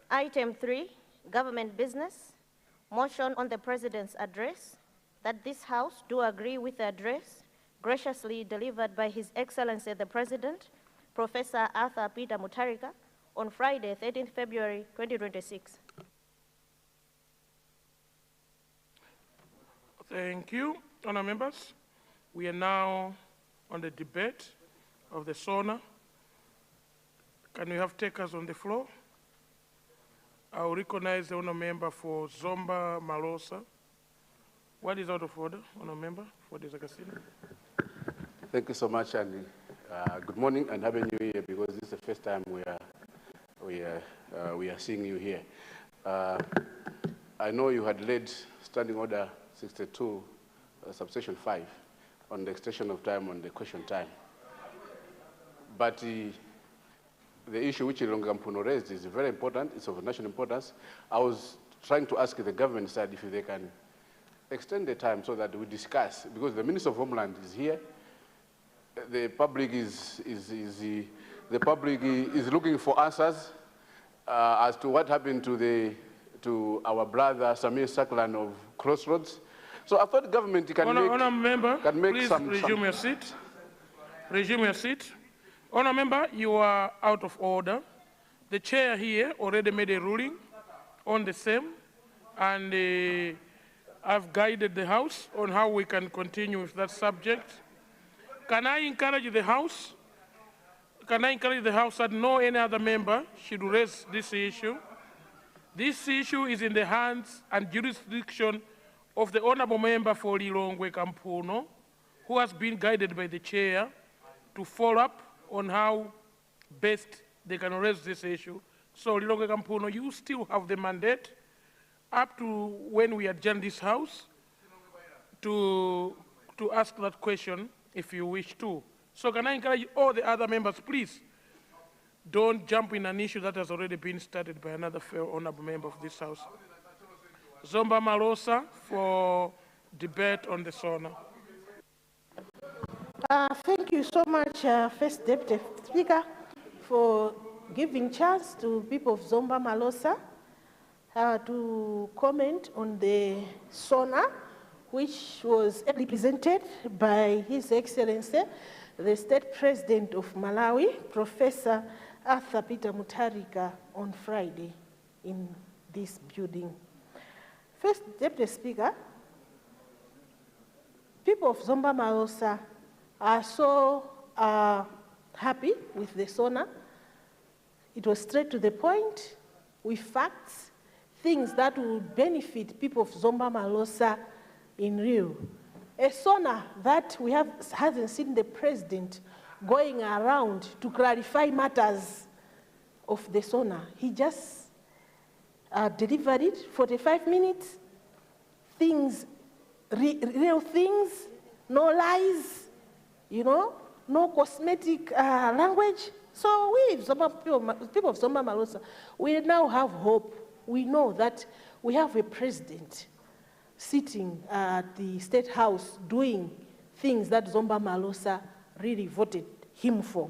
Item 3, government business. Motion on the President's address, that this House do agree with the address graciously delivered by His Excellency the President, Professor Arthur Peter Mutharika, on Friday, 13th February 2026. Thank you, Honour Members. We are now on the debate of the SONA. Can we have takers on the floor? I will recognize the Honour Member for Zomba Malosa. What is out of order, Honour Member, for this Zakasini? Thank you so much, and good morning and Happy New Year, because this is the first time we are seeing you here. I know you had led Standing Order 62, subsection 5, on the extension of time on the question time. But the issue which Ilonga Mpuno raised is very important. It's of national importance. I was trying to ask the government side if they can extend the time so that we discuss, because the Minister of Homeland is here. The public is looking for answers as to what happened to our brother Samir Saklan of Crossroads. So I thought the government can Honour Member, please some resume your seat. Resume your seat. Honour Member, you are out of order. The chair here already made a ruling on the same, and I've guided the House on how we can continue with that subject. Can I encourage the House? Can I encourage the House that no any other member should raise this issue? This issue is in the hands and jurisdiction of the Honourable Member for Lilongwe Kampuno, who has been guided by the chair to follow up on how best they can raise this issue. So Lilongwe Kampuno, you still have the mandate up to when we adjourn this House to ask that question if you wish to. So can I encourage all the other members, please, don't jump in an issue that has already been started by another fair honourable member of this House. Zomba Malosa for debate on the SONA. Thank you so much, First Deputy Speaker, for giving chance to people of Zomba Malosa to comment on the SONA, which was represented by His Excellency, the State President of Malawi, Professor Arthur Peter Mutharika, on Friday in this building. First Deputy Speaker, people of Zomba Malosa are so happy with the SONA. It was straight to the point, with facts, things that would benefit people of Zomba Malosa in real. A SONA that hasn't seen the President going around to clarify matters of the SONA. He just delivered it, 45 minutes, things, real things, no lies, you know, no cosmetic language. So we, people of Zomba Malosa, we now have hope. We know that we have a president sitting at the State House doing things that Zomba Malosa really voted him for.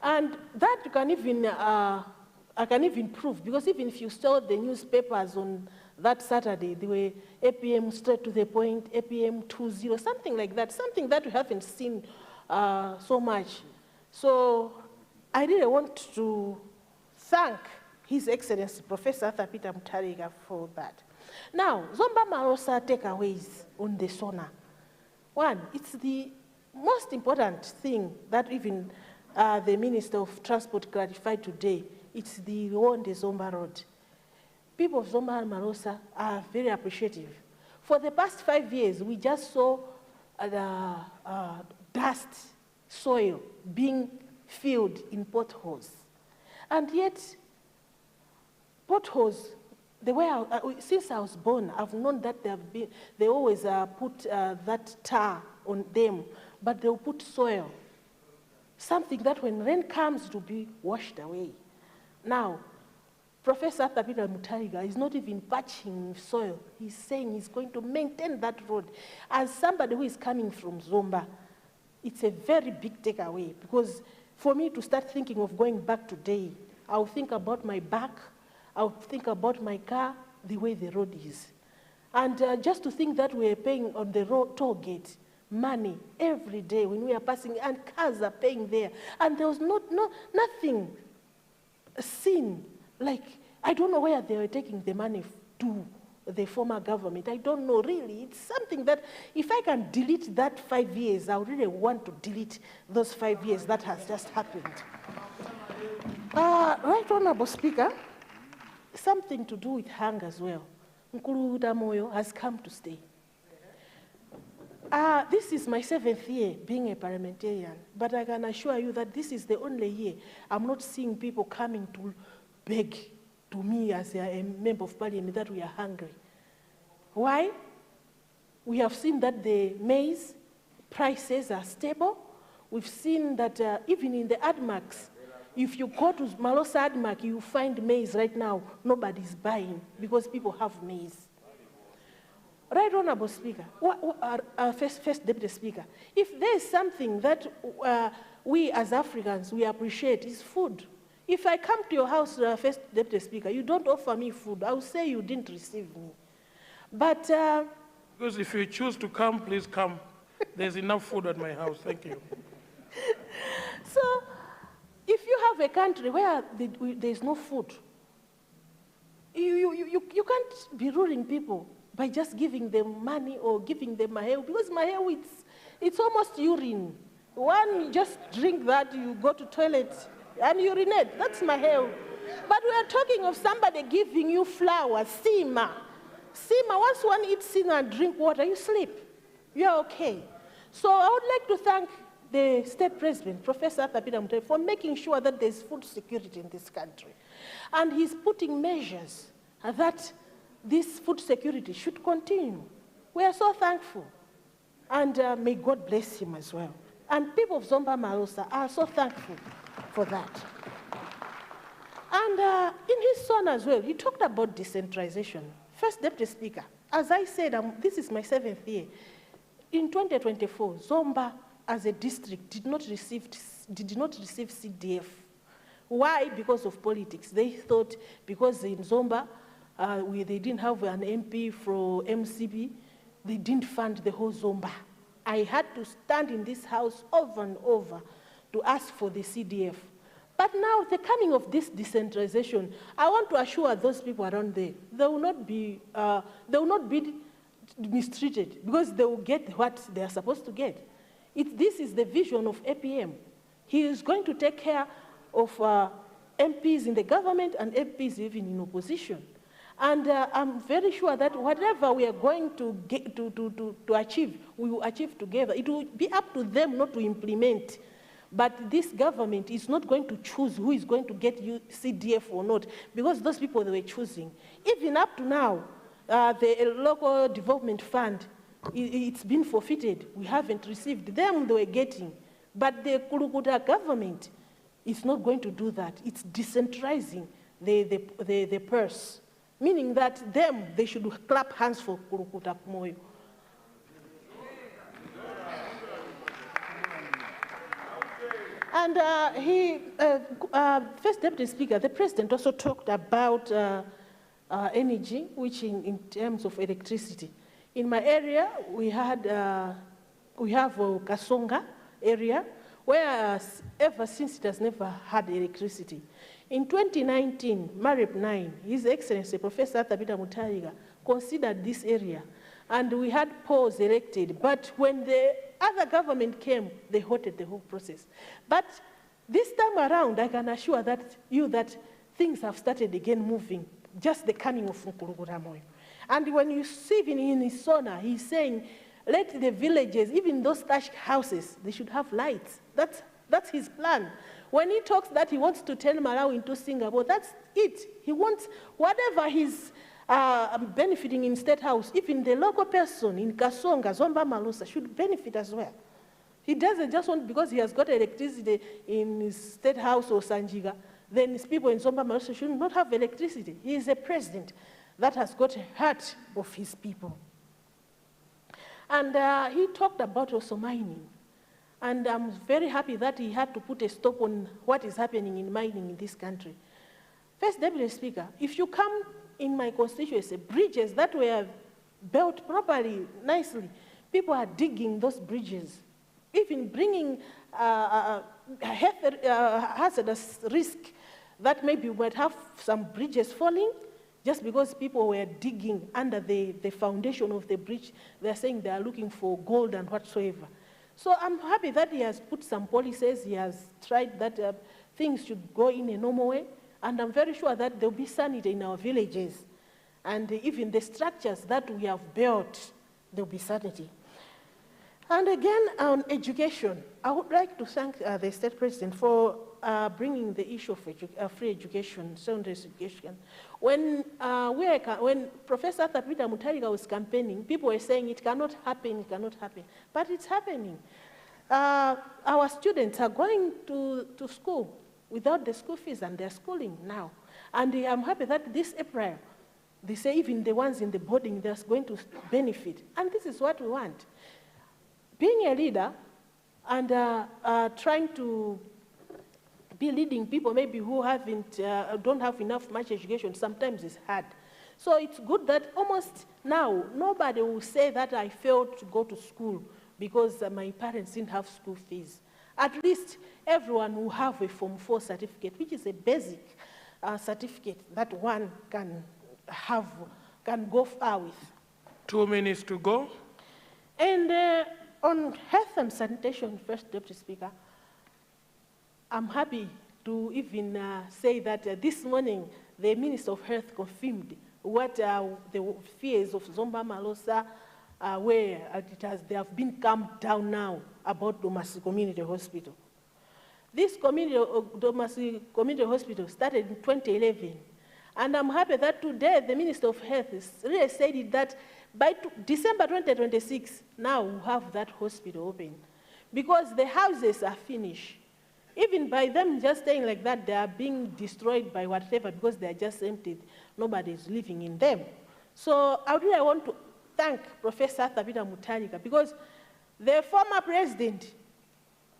And that you can even, I can even prove, because even if you saw the newspapers on that Saturday, they were APM straight to the point, APM 2-0, something like that, something that we haven't seen so much. So I really want to thank His Excellency Professor Arthur Peter Mutharika for that. Now, Zomba Malosa takeaways on the SONA. One, it's the most important thing that even the Minister of Transport clarified today. It's the Wonde Zomba Road. People of Zomba Malosa are very appreciative. For the past 5 years, we just saw the dust, soil being filled in potholes. And yet, potholes, the way since I was born, I've known that they always put that tar on them, but they'll put soil. Something that when rain comes to be washed away. Now, Professor Arthur Peter Mutharika is not even patching soil. He's saying he's going to maintain that road. As somebody who is coming from Zomba, it's a very big takeaway, because for me to start thinking of going back today, I'll think about my back, I'll think about my car, the way the road is. And just to think that we're paying on the road toll gate money every day when we are passing, and cars are paying there, and there was nothing seen. Like, I don't know where they were taking the money to, the former government. I don't know, really. It's something that, if I can delete that 5 years, I really want to delete those 5 years that has just happened. Right Honorable Speaker, something to do with hunger as well. Nkulukuta Moyo has come to stay. This is my 7th year being a parliamentarian, but I can assure you that this is the only year I'm not seeing people coming to beg to me as a member of parliament that we are hungry. Why? We have seen that the maize prices are stable. We've seen that even in the ADMACs, if you go to Malosa ADMAC, you find maize right now. Nobody's buying because people have maize. Right Honorable Speaker, First Deputy Speaker, if there is something that we as Africans, we appreciate, is food. If I come to your house, First Deputy Speaker, you don't offer me food, I will say you didn't receive me. But... because if you choose to come, please come. There's enough food at my house, thank you. So, if you have a country where there's no food, you can't be ruling people by just giving them money or giving them maheu, because maheu, it's almost urine. One, you just drink that, you go to toilet and urinate, that's maheu. But we are talking of somebody giving you flour, sima. Sima, once one eats sima and drink water, you sleep. You're okay. So I would like to thank the State President, Professor Thapila Mutale, for making sure that there's food security in this country. And he's putting measures that this food security should continue. We are so thankful. And may God bless him as well. And people of Zomba Malosa are so thankful for that. And in his son as well, he talked about decentralization. First Deputy Speaker, as I said, this is my 7th year. In 2024, Zomba as a district did not receive CDF. Why? Because of politics. They thought because in Zomba, they didn't have an MP for MCB, they didn't fund the whole Zomba. I had to stand in this house over and over to ask for the CDF. But now, the coming of this decentralization, I want to assure those people around there, they will not be mistreated because they will get what they are supposed to get. This is the vision of APM. He is going to take care of MPs in the government and MPs even in opposition. And I'm very sure that whatever we are going to achieve, we will achieve together. It will be up to them not to implement. But this government is not going to choose who is going to get you CDF or not, because those people they were choosing. Even up to now, the local development fund, it's been forfeited. We haven't received them, they were getting. But the Kulukuta government is not going to do that. It's decentralizing the purse, meaning that they should clap hands for Kulukuta Moyo. And First Deputy Speaker, the President also talked about energy, which in terms of electricity. In my area, we have Kasonga area, where ever since it has never had electricity. In 2019, MAREP 9, His Excellency Professor Thapila Mutale considered this area, and we had Paul's elected, but when the other government came, they halted the whole process. But this time around, I can assure that things have started again moving, just the coming of Nkulukuta Moyo. And when you see him in his sauna, he's saying, let the villages, even those thatched houses, they should have lights. That's his plan. When he talks that he wants to turn Malawi into Singapore, that's it. He wants whatever he's benefiting in State House, even the local person in Kasonga, Zomba Malosa, should benefit as well. He doesn't just want, because he has got electricity in his State House or Sanjiga, then his people in Zomba Malosa should not have electricity. He is a president that has got a heart of his people. And he talked about also mining. And I'm very happy that he had to put a stop on what is happening in mining in this country. First Deputy Speaker, if you come in my constituency, bridges that were built properly, nicely, people are digging those bridges, even bringing hazardous risk that maybe we might have some bridges falling just because people were digging under the foundation of the bridge. They're saying they are looking for gold and whatsoever. So I'm happy that he has put some policies, he has tried that things should go in a normal way, and I'm very sure that there'll be sanity in our villages. And even the structures that we have built, there'll be sanity. And again, on education, I would like to thank the State President for bringing the issue of free education, secondary education. When Professor Arthur Peter Mutharika was campaigning, people were saying it cannot happen, but it's happening. Our students are going to school without the school fees, and they're schooling now. And I'm happy that this April, they say even the ones in the boarding, they're going to benefit. And this is what we want. Being a leader and trying to be leading people maybe who don't have enough much education sometimes is hard. So it's good that almost now nobody will say that I failed to go to school because my parents didn't have school fees. At least everyone will have a Form 4 certificate, which is a basic certificate that one can go far with. 2 minutes to go. And on health and sanitation, First Deputy Speaker, I'm happy to even say that this morning the Minister of Health confirmed what the fears of Zomba Malosa where they have been calmed down now about Domasi Community Hospital. This Domasi Community Hospital started in 2011, and I'm happy that today the Minister of Health has really said that by December 2026, now we'll have that hospital open, because the houses are finished. Even by them just staying like that, they are being destroyed by whatever because they are just empty. Nobody is living in them. So I really want to thank Professor Arthur Peter Mutharika, because the former president,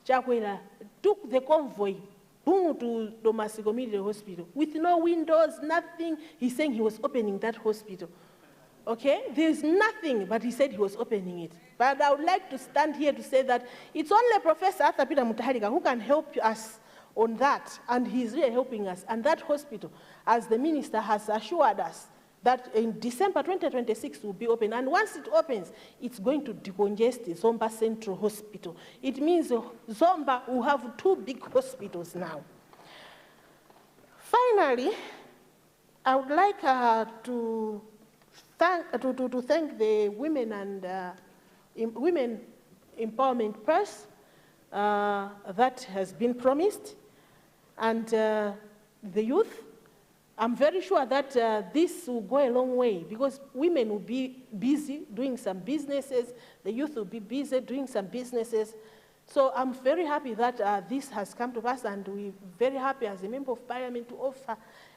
Chakwera, took the convoy boom to Domasi Community Hospital with no windows, nothing. He's saying he was opening that hospital. Okay, there's nothing, but he said he was opening it. But I would like to stand here to say that it's only Professor Arthur Peter Mutharika who can help us on that, and he's really helping us. And that hospital, as the minister has assured us, that in December 2026 will be open. And once it opens, it's going to decongest Zomba Central Hospital. It means Zomba will have 2 big hospitals now. Finally, I would like to thank the women and women empowerment purse that has been promised, and the youth. I'm very sure that this will go a long way, because women will be busy doing some businesses, the youth will be busy doing some businesses. So I'm very happy that this has come to pass, and we're very happy as a member of parliament to offer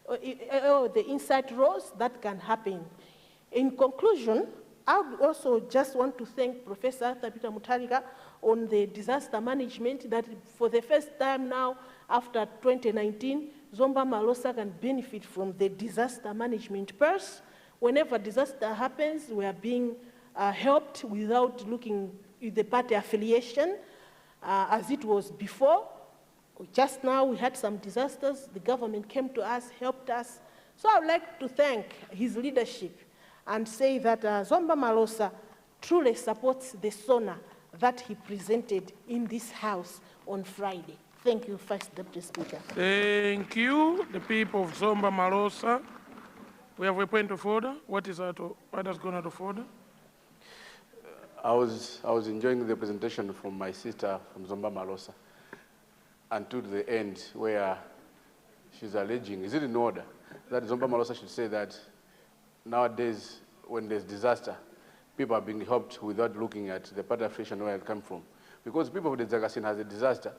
the insight roles that can happen. In conclusion, I would also just want to thank Professor Arthur Peter Mutharika on the disaster management, that for the first time now, after 2019, Zomba Malosa can benefit from the disaster management purse. Whenever disaster happens, we are being helped without looking at the party affiliation, as it was before. Just now we had some disasters, the government came to us, helped us. So I would like to thank his leadership and say that Zomba Malosa truly supports the SONA that he presented in this House on Friday. Thank you, First Deputy Speaker. Thank you, the people of Zomba Malosa. We have a point of order. What has gone out of order? I was enjoying the presentation from my sister from Zomba Malosa until the end, where she's alleging, is it in order, that Zomba Malosa should say that nowadays, when there's disaster, people are being helped without looking at the party affiliation where it comes from. Because people of the Zagasin has a disaster,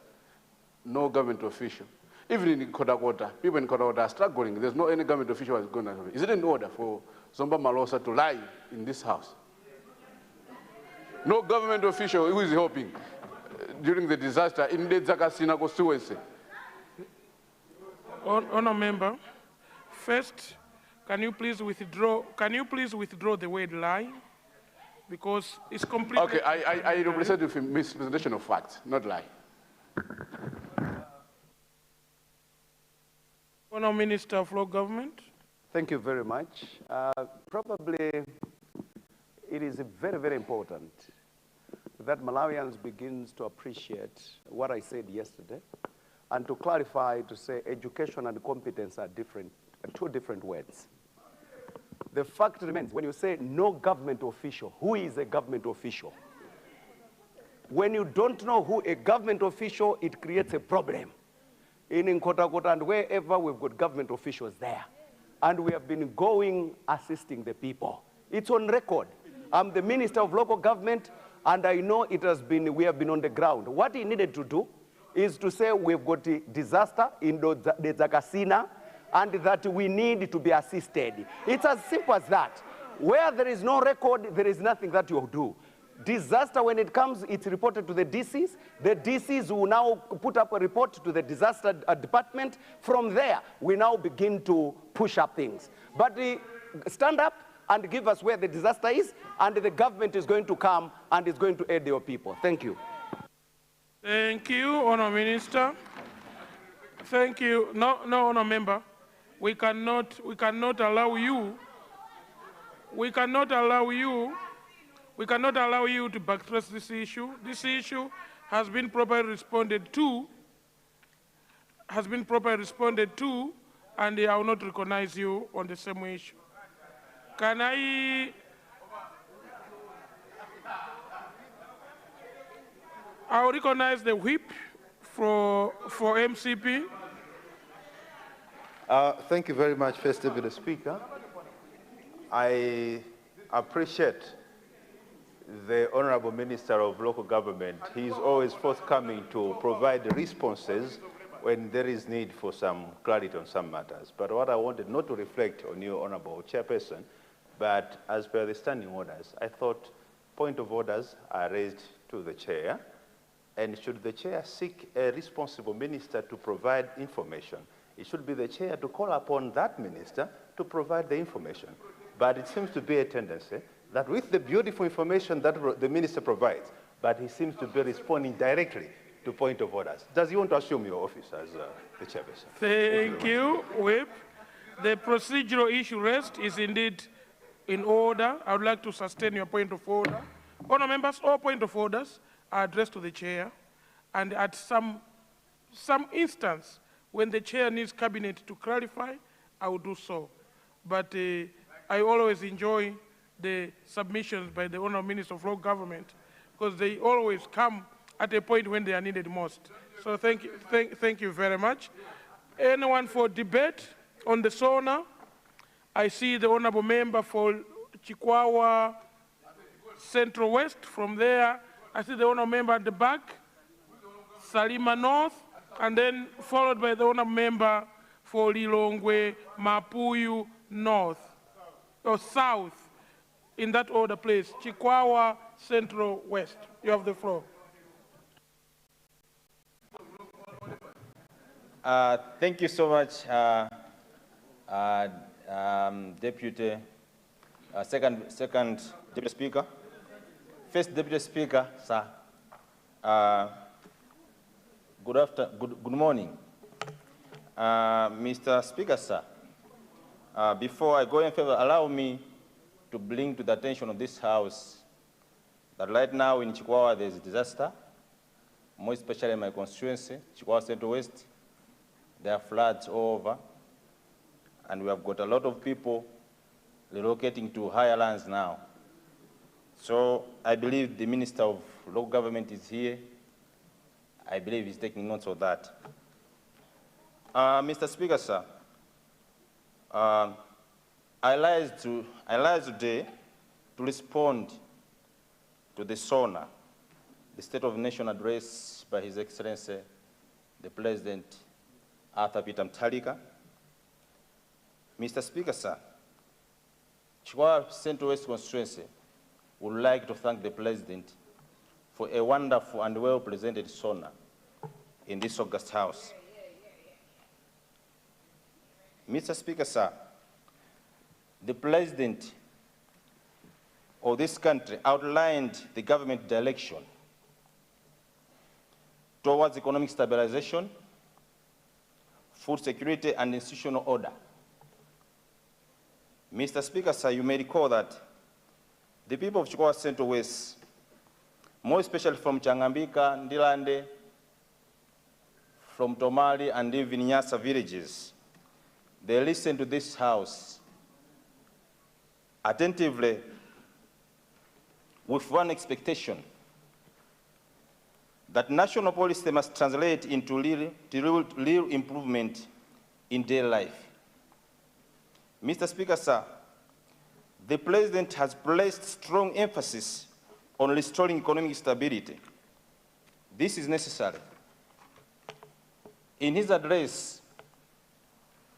no government official. Even in Kotakota, people in Kotakota are struggling. There's no any government official who is going to help. Is it in order for Zomba Malosa to lie in this House? No government official who is helping during the disaster in the Zagasin constituency. Honourable member, First, can you please withdraw the word lie? Because it's completely... Okay, I represent with mispresentation of facts, not lie. Honourable Minister of Local Government. Thank you very much. Probably it is very, very important that Malawians begins to appreciate what I said yesterday, and to clarify, to say education and competence are different, two different words. The fact remains, when you say no government official, who is a government official? When you don't know who a government official, it creates a problem. In Nkota and wherever we've got government officials there. And we have been going, assisting the people. It's on record. I'm the Minister of Local Government, and I know we have been on the ground. What he needed to do is to say we've got a disaster in the Zakasina, and that we need to be assisted. It's as simple as that. Where there is no record, there is nothing that you do. Disaster, when it comes, it's reported to the DCs. The DCs will now put up a report to the disaster department. From there, we now begin to push up things. But stand up and give us where the disaster is, and the government is going to come and is going to aid your people. Thank you. Thank you, Honourable Minister. Thank you. No, Honourable Member. We cannot allow you to backtrack this issue. This issue has been properly responded to, and I will not recognize you on the same issue. Can I'll recognize the whip for MCP. Thank you very much, First Deputy Speaker. I appreciate the Honourable Minister of Local Government. He is always forthcoming to provide responses when there is need for some clarity on some matters. But what I wanted not to reflect on you, Honourable Chairperson, but as per the standing orders, I thought point of orders are raised to the Chair, and should the Chair seek a responsible minister to provide information, it should be the Chair to call upon that minister to provide the information. But it seems to be a tendency that with the beautiful information that the minister provides, but he seems to be responding directly to point of orders. Does he want to assume your office as the chairperson? Thank you, Whip. The procedural issue raised is indeed in order. I would like to sustain your point of order. Honourable members, all point of orders are addressed to the Chair, and at some instance, when the Chair needs Cabinet to clarify, I will do so. But I always enjoy the submissions by the Honourable Minister of Local Government, because they always come at a point when they are needed most. So thank you very much. Anyone for debate on the SONA? I see the Honourable Member for Chikwawa Central West. From there, I see the Honourable Member at the back, Salima North, and then followed by the Honourable Member for Lilongwe, Mapuyu North, or South. In that order, please. Chikwawa Central West. You have the floor. Thank you so much, Deputy, second Deputy Speaker. First Deputy Speaker, sir. Good morning. Mr. Speaker, sir. Before I go in favor, allow me to bring to the attention of this House that right now in Chikwawa there is a disaster, more especially in my constituency, Chikwawa Central West. There are floods all over, and we have got a lot of people relocating to higher lands now. So I believe the Minister of Local Government is here. I believe he's taking notes of that. Mr. Speaker, sir, I rise today to respond to the SONA, the State of the Nation address by His Excellency, the President Arthur Peter Mutharika. Mr. Speaker, sir, Chikwawa Central West constituency would like to thank the President for a wonderful and well-presented SONA in this August House. Mr. Speaker, sir, the President of this country outlined the government direction towards economic stabilization, food security, and institutional order. Mr. Speaker, sir, you may recall that the people of Chikwawa Central West, more especially from Changambika, Ndilande, from Tomali, and even Nyasa villages, they listened to this House attentively with one expectation, that national policy must translate into real improvement in daily life. Mr. Speaker, sir, the President has placed strong emphasis on restoring economic stability. This is necessary. In his address,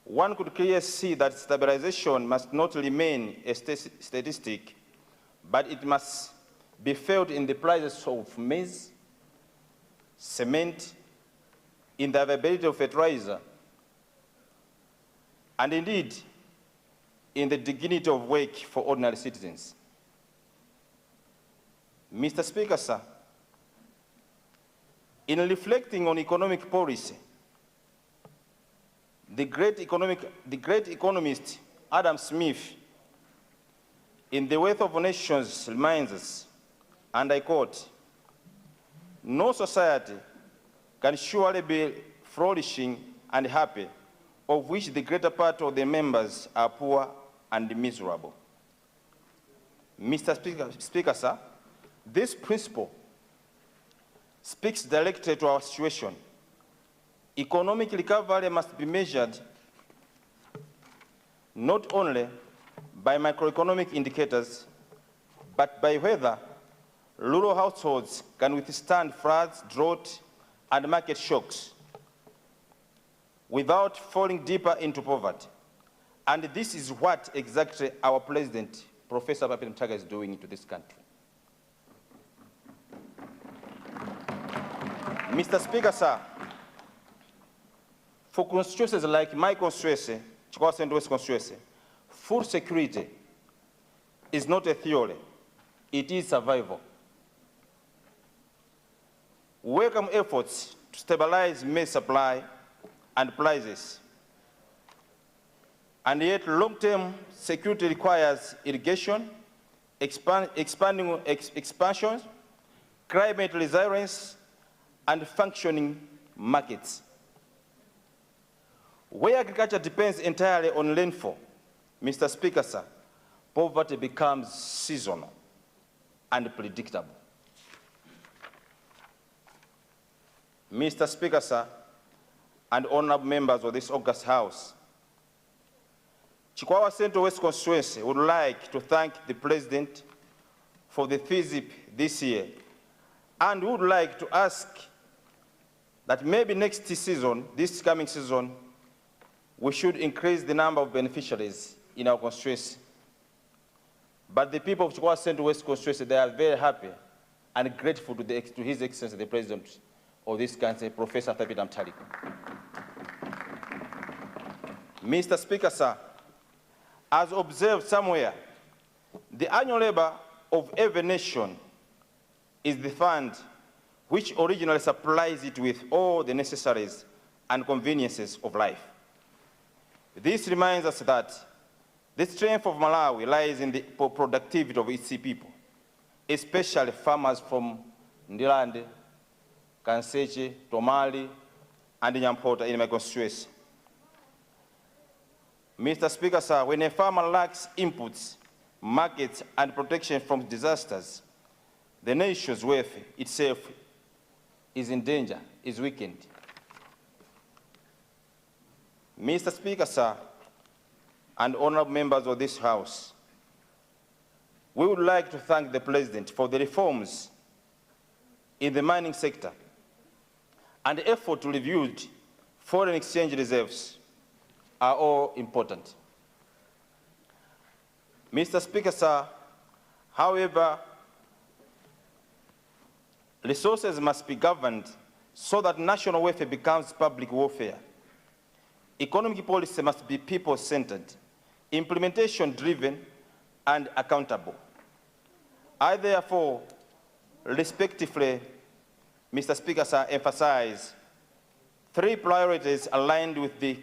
one could clearly see that stabilization must not remain a statistic, but it must be felt in the prices of maize, cement, in the availability of fertilizer, and indeed, in the dignity of work for ordinary citizens. Mr. Speaker, sir, in reflecting on economic policy, the great economist Adam Smith, in The Wealth of Nations, reminds us, and I quote, "No society can surely be flourishing and happy, of which the greater part of the members are poor and miserable." Mr. Speaker, sir, this principle speaks directly to our situation. Economic recovery must be measured not only by macroeconomic indicators, but by whether rural households can withstand floods, drought, and market shocks without falling deeper into poverty. And this is what exactly our President, Professor Papin Mtaga, is doing to this country. Mr. Speaker, sir, for constituencies like my constituency, Chikwawa Central West constituency, food security is not a theory, it is survival. Welcome efforts to stabilize maize supply and prices. And yet long-term security requires irrigation, expansion, climate resilience, and functioning markets. Where agriculture depends entirely on rainfall, Mr. Speaker, sir, poverty becomes seasonal and predictable. Mr. Speaker, sir, and honorable members of this august House, Chikwawa Central West constituency would like to thank the President for the FISIP this year, and would like to ask that maybe next season, this coming season, we should increase the number of beneficiaries in our constituency. But the people of Chikwawa Central West constituency, they are very happy and grateful to His Excellency, the President of this country, Professor Papin Mtaga. Mr. Speaker, sir, as observed somewhere, the annual labor of every nation is the fund which originally supplies it with all the necessaries and conveniences of life. This reminds us that the strength of Malawi lies in the productivity of its people, especially farmers from Ndilande, Kanseche, Tomali, and Nyampota in my constituency. Mr. Speaker, sir, when a farmer lacks inputs, markets, and protection from disasters, the nation's wealth itself is in danger, is weakened. Mr. Speaker, sir, and honorable members of this House, we would like to thank the President for the reforms in the mining sector and the effort to review foreign exchange reserves are all important. Mr. Speaker, sir, however, resources must be governed so that national welfare becomes public welfare. Economic policy must be people-centered, implementation-driven, and accountable. I therefore respectively, Mr. Speaker, sir, emphasize 3 priorities aligned with the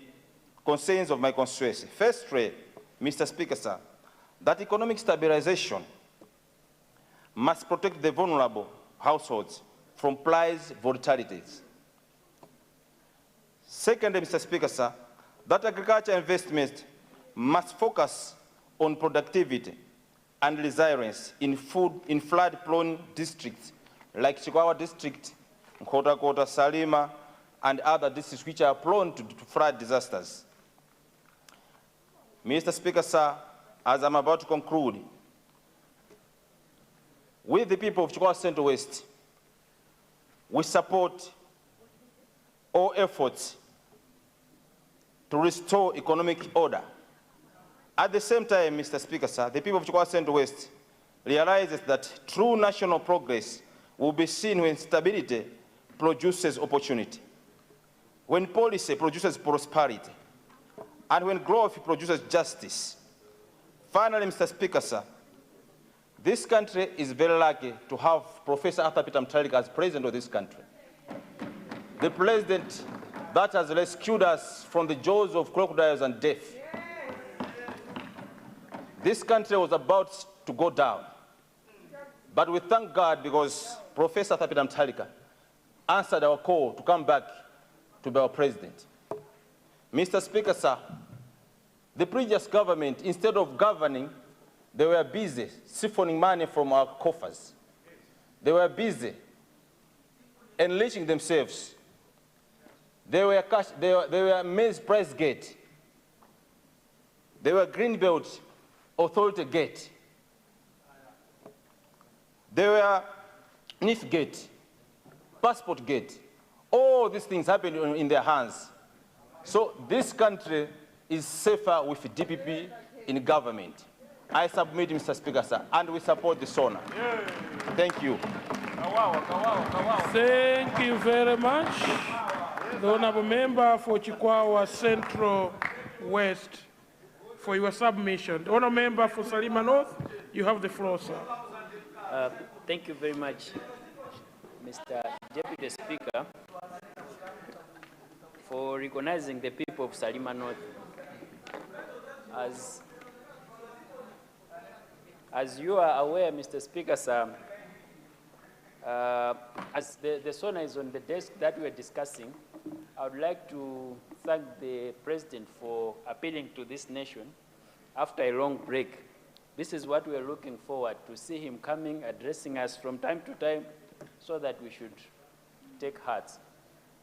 concerns of my constituency. Firstly, Mr. Speaker, sir, that economic stabilization must protect the vulnerable households from price volatilities. Secondly, Mr. Speaker, sir, that agriculture investment must focus on productivity and resilience in flood-prone districts like Chikwawa District, Nkota, Salima, and other districts which are prone to flood disasters. Mr. Speaker, sir, as I'm about to conclude, we, the people of Chikwawa Central West, we support all efforts to restore economic order. At the same time, Mr. Speaker, sir, the people of Chikwawa Central West realizes that true national progress will be seen when stability produces opportunity, when policy produces prosperity, and when growth produces justice. Finally, Mr. Speaker, sir, this country is very lucky to have Professor Arthur Peter Mutharika as president of this country. The president that has rescued us from the jaws of crocodiles and death. This country was about to go down, but we thank God because Professor Arthur Peter Mutharika answered our call to come back to be our president. Mr. Speaker, sir, the previous government, instead of governing, they were busy siphoning money from our coffers. They were busy enriching themselves. They were Maize Price Gate. They were Greenbelt Authority Gate. They were NIF Gate, Passport Gate. All these things happened in their hands. So this country is safer with DPP in government. I submit, Mr. Speaker, sir, and we support the SONA. Thank you. Thank you very much. The Honourable Member for Chikwawa Central West, for your submission. The Honourable Member for Salima North, you have the floor, sir. Thank you very much, Mr. Deputy Speaker, for recognizing the people of Salima North. As you are aware, Mr. Speaker, sir, as the SONA is on the desk that we are discussing, I would like to thank the President for appealing to this nation after a long break. This is what we are looking forward to, see him coming, addressing us from time to time, so that we should take heart.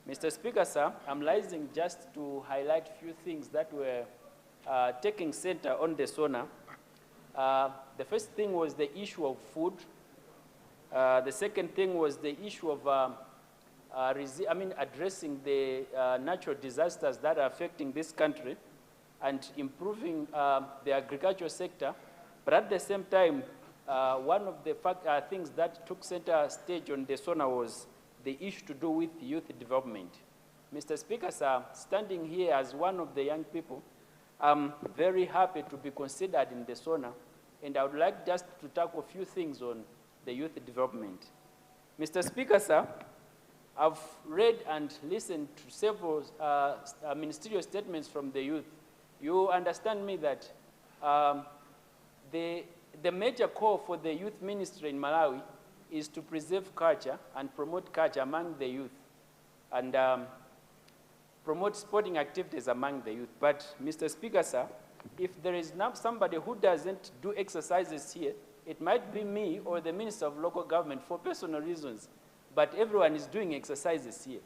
Mr. Speaker, sir, I'm rising just to highlight a few things that were taking center on the SONA. The first thing was the issue of food. The second thing was the issue of addressing the natural disasters that are affecting this country and improving the agricultural sector. But at the same time, one of the things that took center stage on the SONA was the issue to do with youth development. Mr. Speaker, sir, standing here as one of the young people, I'm very happy to be considered in the SONA, and I would like just to tackle a few things on the youth development. Mr. Speaker, sir, I've read and listened to several ministerial statements from the youth. You understand me that the major call for the youth ministry in Malawi is to preserve culture and promote culture among the youth and promote sporting activities among the youth. But, Mr. Speaker, sir, if there is not somebody who doesn't do exercises here, it might be me or the Minister of Local Government for personal reasons, but everyone is doing exercises here,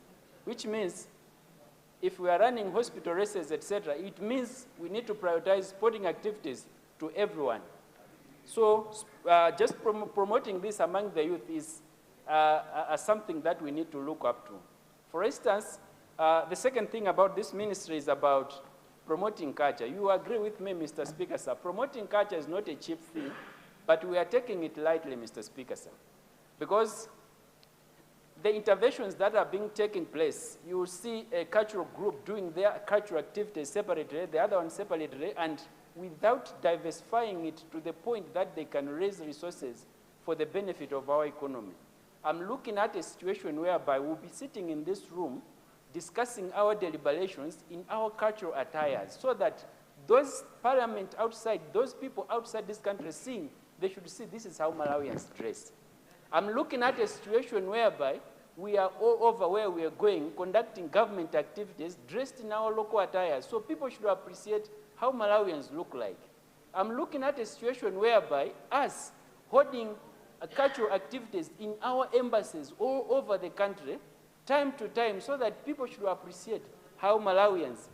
which means if we are running hospital races, etc., it means we need to prioritize sporting activities to everyone. So just promoting this among the youth is something that we need to look up to. For instance, the second thing about this ministry is about promoting culture. You agree with me, Mr. Speaker, sir. Promoting culture is not a cheap thing, but we are taking it lightly, Mr. Speaker, sir. Because the interventions that are being taken place, you will see a cultural group doing their cultural activities separately, the other one separately, and without diversifying it to the point that they can raise resources for the benefit of our economy. I'm looking at a situation whereby we'll be sitting in this room discussing our deliberations in our cultural attires so that those parliament outside, those people outside this country seeing, they should see this is how Malawians dress. I'm looking at a situation whereby we are all over where we are going, conducting government activities, dressed in our local attire, so people should appreciate how Malawians look like. I'm looking at a situation whereby us holding cultural activities in our embassies all over the country, time to time, so that people should appreciate how Malawians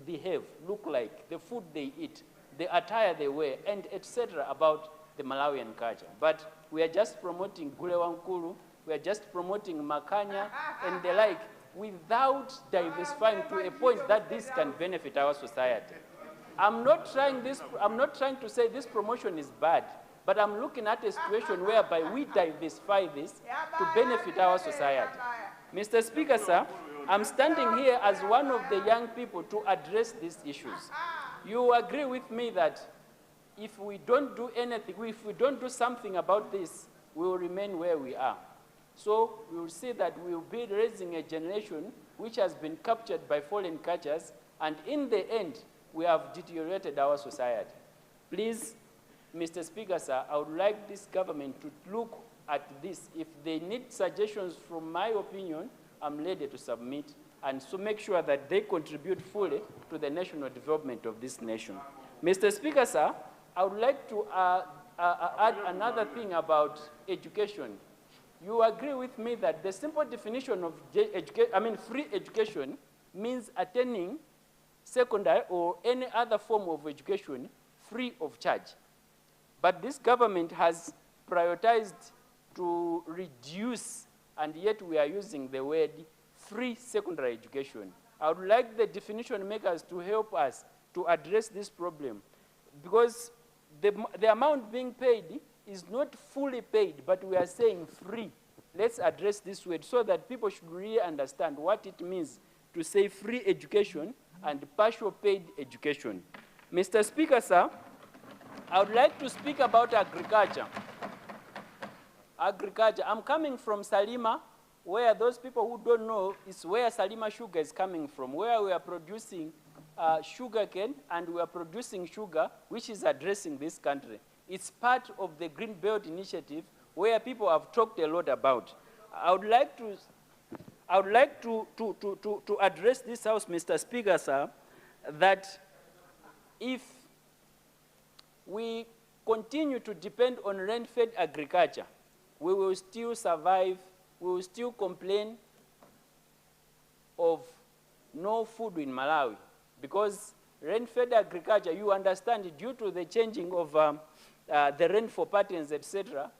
behave, look like, the food they eat, the attire they wear, and etc. about the Malawian culture. But we are just promoting Gule Wankulu, we are just promoting Makanya and the like, without diversifying to a point that this can benefit our society. I'm not trying to say this promotion is bad, but I'm looking at a situation whereby we diversify this to benefit our society. Mr. Speaker, sir, I'm standing here as one of the young people to address these issues. You agree with me that if we don't do anything, if we don't do something about this, we will remain where we are. So we will see that we will be raising a generation which has been captured by foreign cultures, and in the end, we have deteriorated our society. Please, Mr. Speaker, sir, I would like this government to look at this. If they need suggestions from my opinion, I'm ready to submit, and so make sure that they contribute fully to the national development of this nation. Mr. Speaker, sir, I would like to add another thing about education. You agree with me that the simple definition of free education means attending secondary or any other form of education free of charge. But this government has prioritized to reduce, and yet we are using the word free secondary education. I would like the definition makers to help us to address this problem, because the amount being paid is not fully paid, but we are saying free. Let's address this word so that people should really understand what it means to say free education and partial paid education. Mr. Speaker, sir, I would like to speak about agriculture. Agriculture. I'm coming from Salima, where those people who don't know is where Salima sugar is coming from, where we are producing sugar cane, and we are producing sugar, which is addressing this country. It's part of the Green Belt Initiative, where people have talked a lot about. I would like to address this House, Mr. Speaker, sir, that if we continue to depend on rain-fed agriculture, we will still survive, we will still complain of no food in Malawi. Because rain-fed agriculture, you understand, due to the changing of the rainfall patterns, etc.,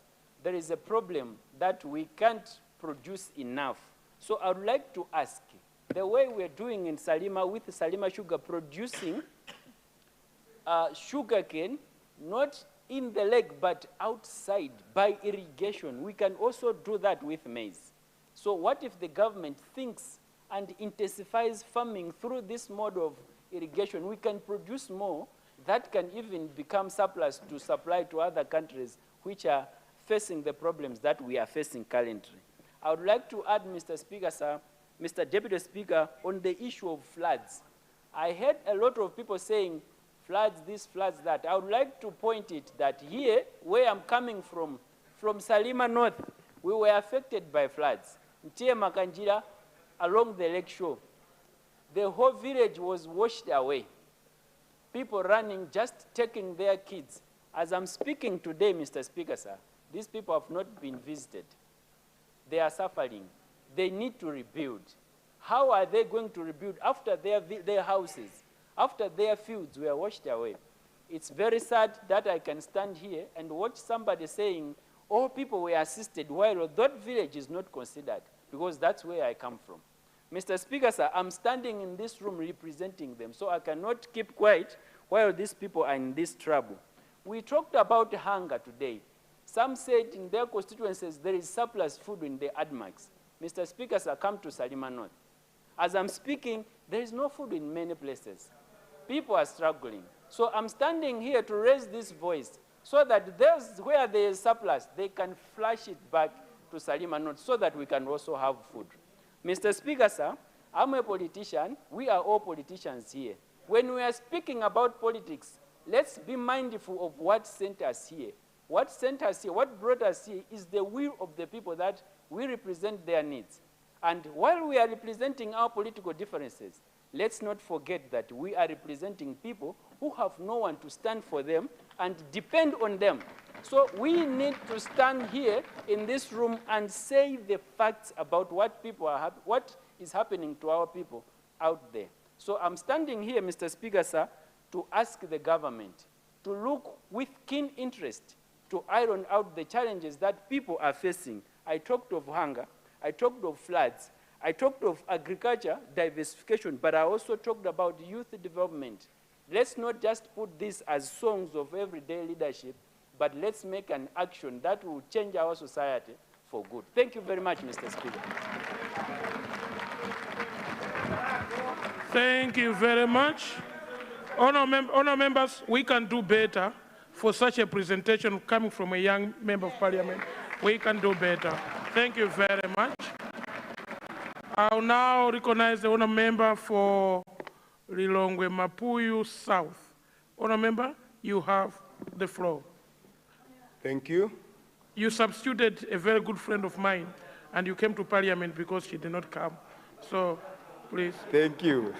there is a problem that we can't produce enough. So I would like to ask, the way we're doing in Salima with Salima sugar, producing sugar cane, not in the lake, but outside by irrigation, we can also do that with maize. So what if the government thinks and intensifies farming through this mode of irrigation? We can produce more that can even become surplus to supply to other countries which are facing the problems that we are facing currently. I would like to add, Mr. Speaker, sir, Mr. Deputy Speaker, on the issue of floods. I heard a lot of people saying, floods this, floods that. I would like to point it that here, where I'm coming from Salima North, we were affected by floods. Ntie Makanjira, along the lake shore, the whole village was washed away. People running, just taking their kids. As I'm speaking today, Mr. Speaker, sir, these people have not been visited. They are suffering. They need to rebuild. How are they going to rebuild after their houses, after their fields were washed away? It's very sad that I can stand here and watch somebody saying, all people were assisted, while that village is not considered, because that's where I come from. Mr. Speaker, sir, I'm standing in this room representing them, so I cannot keep quiet while these people are in this trouble. We talked about hunger today. Some said in their constituencies there is surplus food in the ADMAX. Mr. Speaker, sir, come to Salima North. As I'm speaking, there is no food in many places. People are struggling. So I'm standing here to raise this voice so that those where there is surplus, they can flush it back to Salima North so that we can also have food. Mr. Speaker, sir, I'm a politician. We are all politicians here. When we are speaking about politics, let's be mindful of what sent us here. What sent us here, what brought us here is the will of the people that we represent their needs. And while we are representing our political differences, let's not forget that we are representing people who have no one to stand for them and depend on them. So we need to stand here in this room and say the facts about what is happening to our people out there. So I'm standing here, Mr. Speaker, sir, to ask the government to look with keen interest to iron out the challenges that people are facing. I talked of hunger, I talked of floods, I talked of agriculture diversification, but I also talked about youth development. Let's not just put this as songs of everyday leadership, but let's make an action that will change our society for good. Thank you very much, Mr. Speaker. Thank you very much. Honour members, we can do better for such a presentation coming from a young member of parliament. We can do better. Thank you very much. I'll now recognize the honour member for Lilongwe Mapuyu South. Honour member, you have the floor. Thank you. You substituted a very good friend of mine, and you came to parliament because she did not come. So, please. Thank you.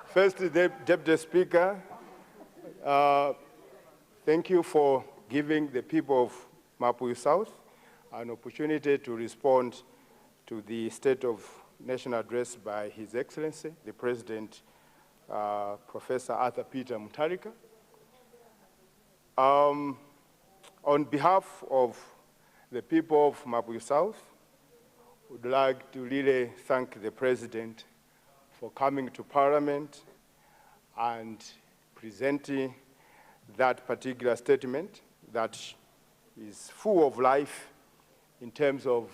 First, Deputy Speaker, thank you for giving the people of Mapuyu South an opportunity to respond to the State of Nation address by His Excellency, the President, Professor Arthur Peter Mutharika. On behalf of the people of Mapuyu South, I would like to really thank the President for coming to Parliament and presenting that particular statement that is full of life in terms of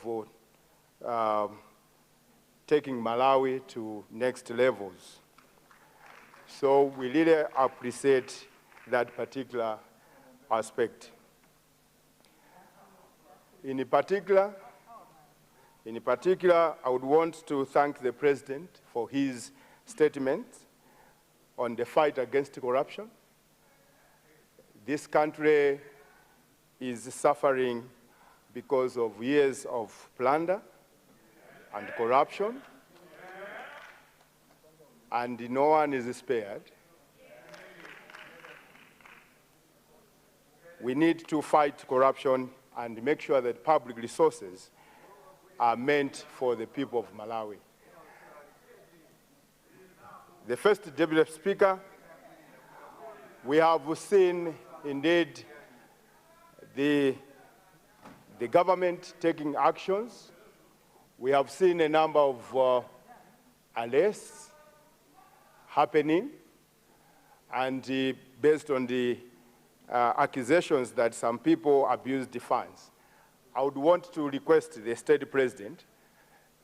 taking Malawi to next levels. So we really appreciate that particular aspect. In particular, I would want to thank the President for his statement on the fight against corruption. This country is suffering because of years of plunder and corruption, and no one is spared. We need to fight corruption and make sure that public resources are meant for the people of Malawi. The first Deputy Speaker, we have seen indeed the government taking actions. We have seen a number of arrests happening, and based on the accusations that some people abused the funds. I would want to request the State President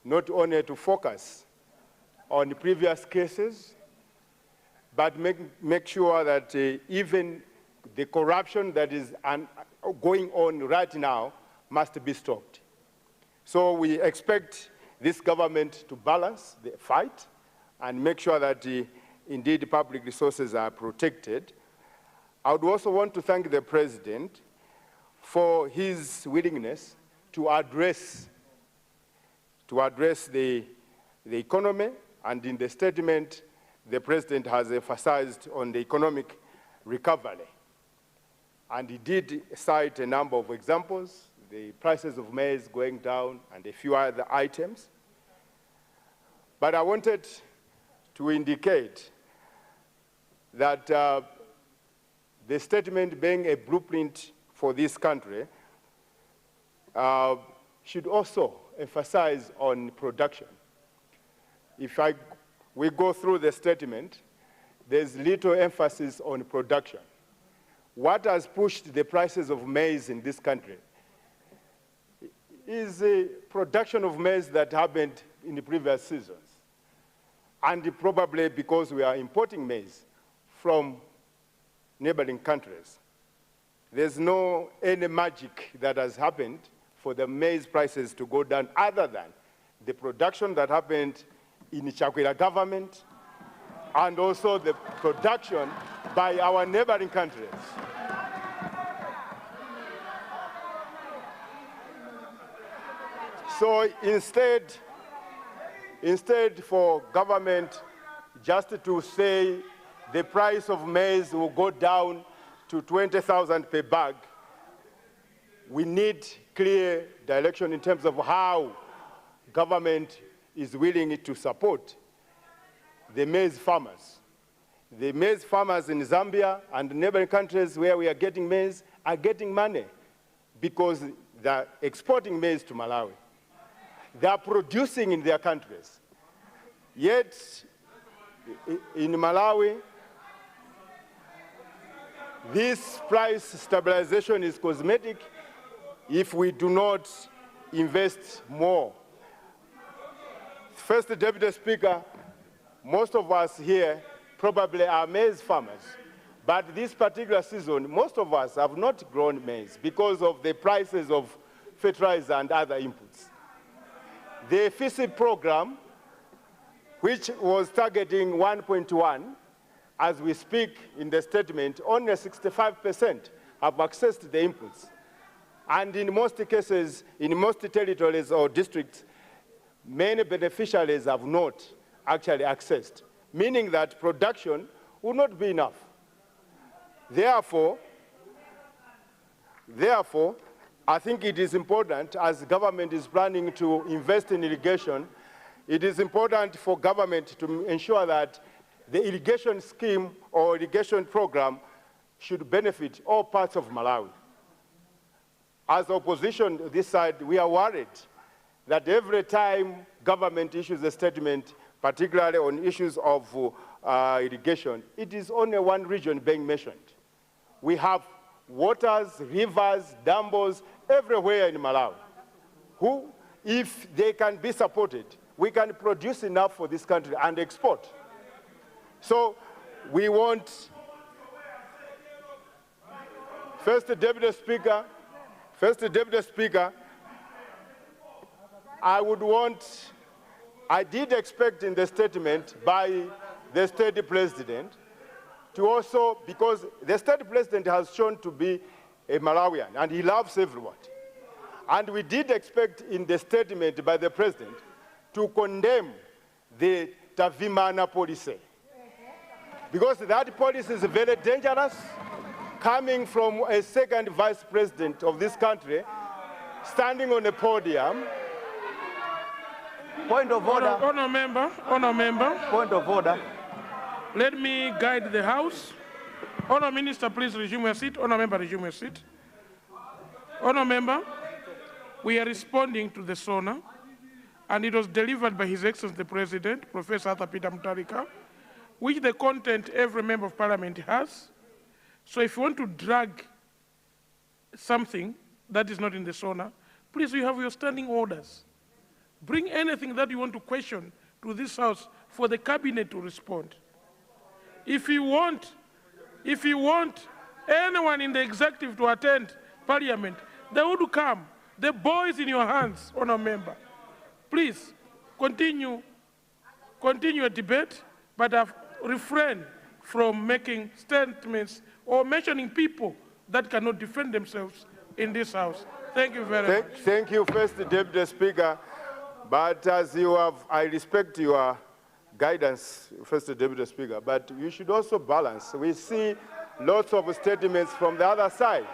not only to focus on the previous cases, but make sure that even the corruption that is going on right now must be stopped. So we expect this government to balance the fight and make sure that indeed public resources are protected. I would also want to thank the President for his willingness to address the economy, and in the statement, the President has emphasized on the economic recovery. And he did cite a number of examples, the prices of maize going down and a few other items. But I wanted to indicate that the statement being a blueprint for this country should also emphasize on production. If we go through the statement, there's little emphasis on production. What has pushed the prices of maize in this country is a production of maize that happened in the previous seasons. And probably because we are importing maize from neighboring countries. There's no any magic that has happened for the maize prices to go down other than the production that happened in the Chakwera government and also the production by our neighboring countries. So instead for government just to say the price of maize will go down to 20,000 per bag, we need clear direction in terms of how government is willing to support the maize farmers. The maize farmers in Zambia and neighboring countries where we are getting maize are getting money because they're exporting maize to Malawi. They are producing in their countries. Yet, in Malawi, this price stabilization is cosmetic if we do not invest more. First Deputy Speaker, most of us here probably are maize farmers. But this particular season, most of us have not grown maize because of the prices of fertilizer and other inputs. The FISI program, which was targeting 1.1, as we speak in the statement, only 65% have accessed the inputs. And in most cases, in most territories or districts, many beneficiaries have not actually accessed, meaning that production will not be enough. Therefore, I think it is important, as government is planning to invest in irrigation, it is important for government to ensure that the irrigation scheme or irrigation program should benefit all parts of Malawi. As opposition this side, we are worried that every time government issues a statement, particularly on issues of irrigation, it is only one region being mentioned. We have waters, rivers, dams everywhere in Malawi, who, if they can be supported, we can produce enough for this country and export. So we want, First Deputy Speaker, I did expect in the statement by the State President to also, because the State President has shown to be a Malawian and he loves everyone. And we did expect in the statement by the President to condemn the Tavimana policy. Because that policy is very dangerous, coming from a second Vice President of this country, standing on a podium. Point of order. Honour member. Point of order. Let me guide the House. Honour Minister, please resume your seat. Honour member, resume your seat. Honour member, we are responding to the SONA, and it was delivered by His Excellency the President, Professor Arthur Peter Mutharika, which the content every member of Parliament has. So if you want to drag something that is not in the SONA, please, you have your standing orders. Bring anything that you want to question to this House for the Cabinet to respond. If you want anyone in the executive to attend Parliament, they would come. The ball is in your hands, Honour Member. Please, continue a debate, but refrain from making statements or mentioning people that cannot defend themselves in this House. Thank you very much. Thank you, First Deputy Speaker. But as you have, I respect your guidance, First Deputy Speaker, but you should also balance. We see lots of statements from the other side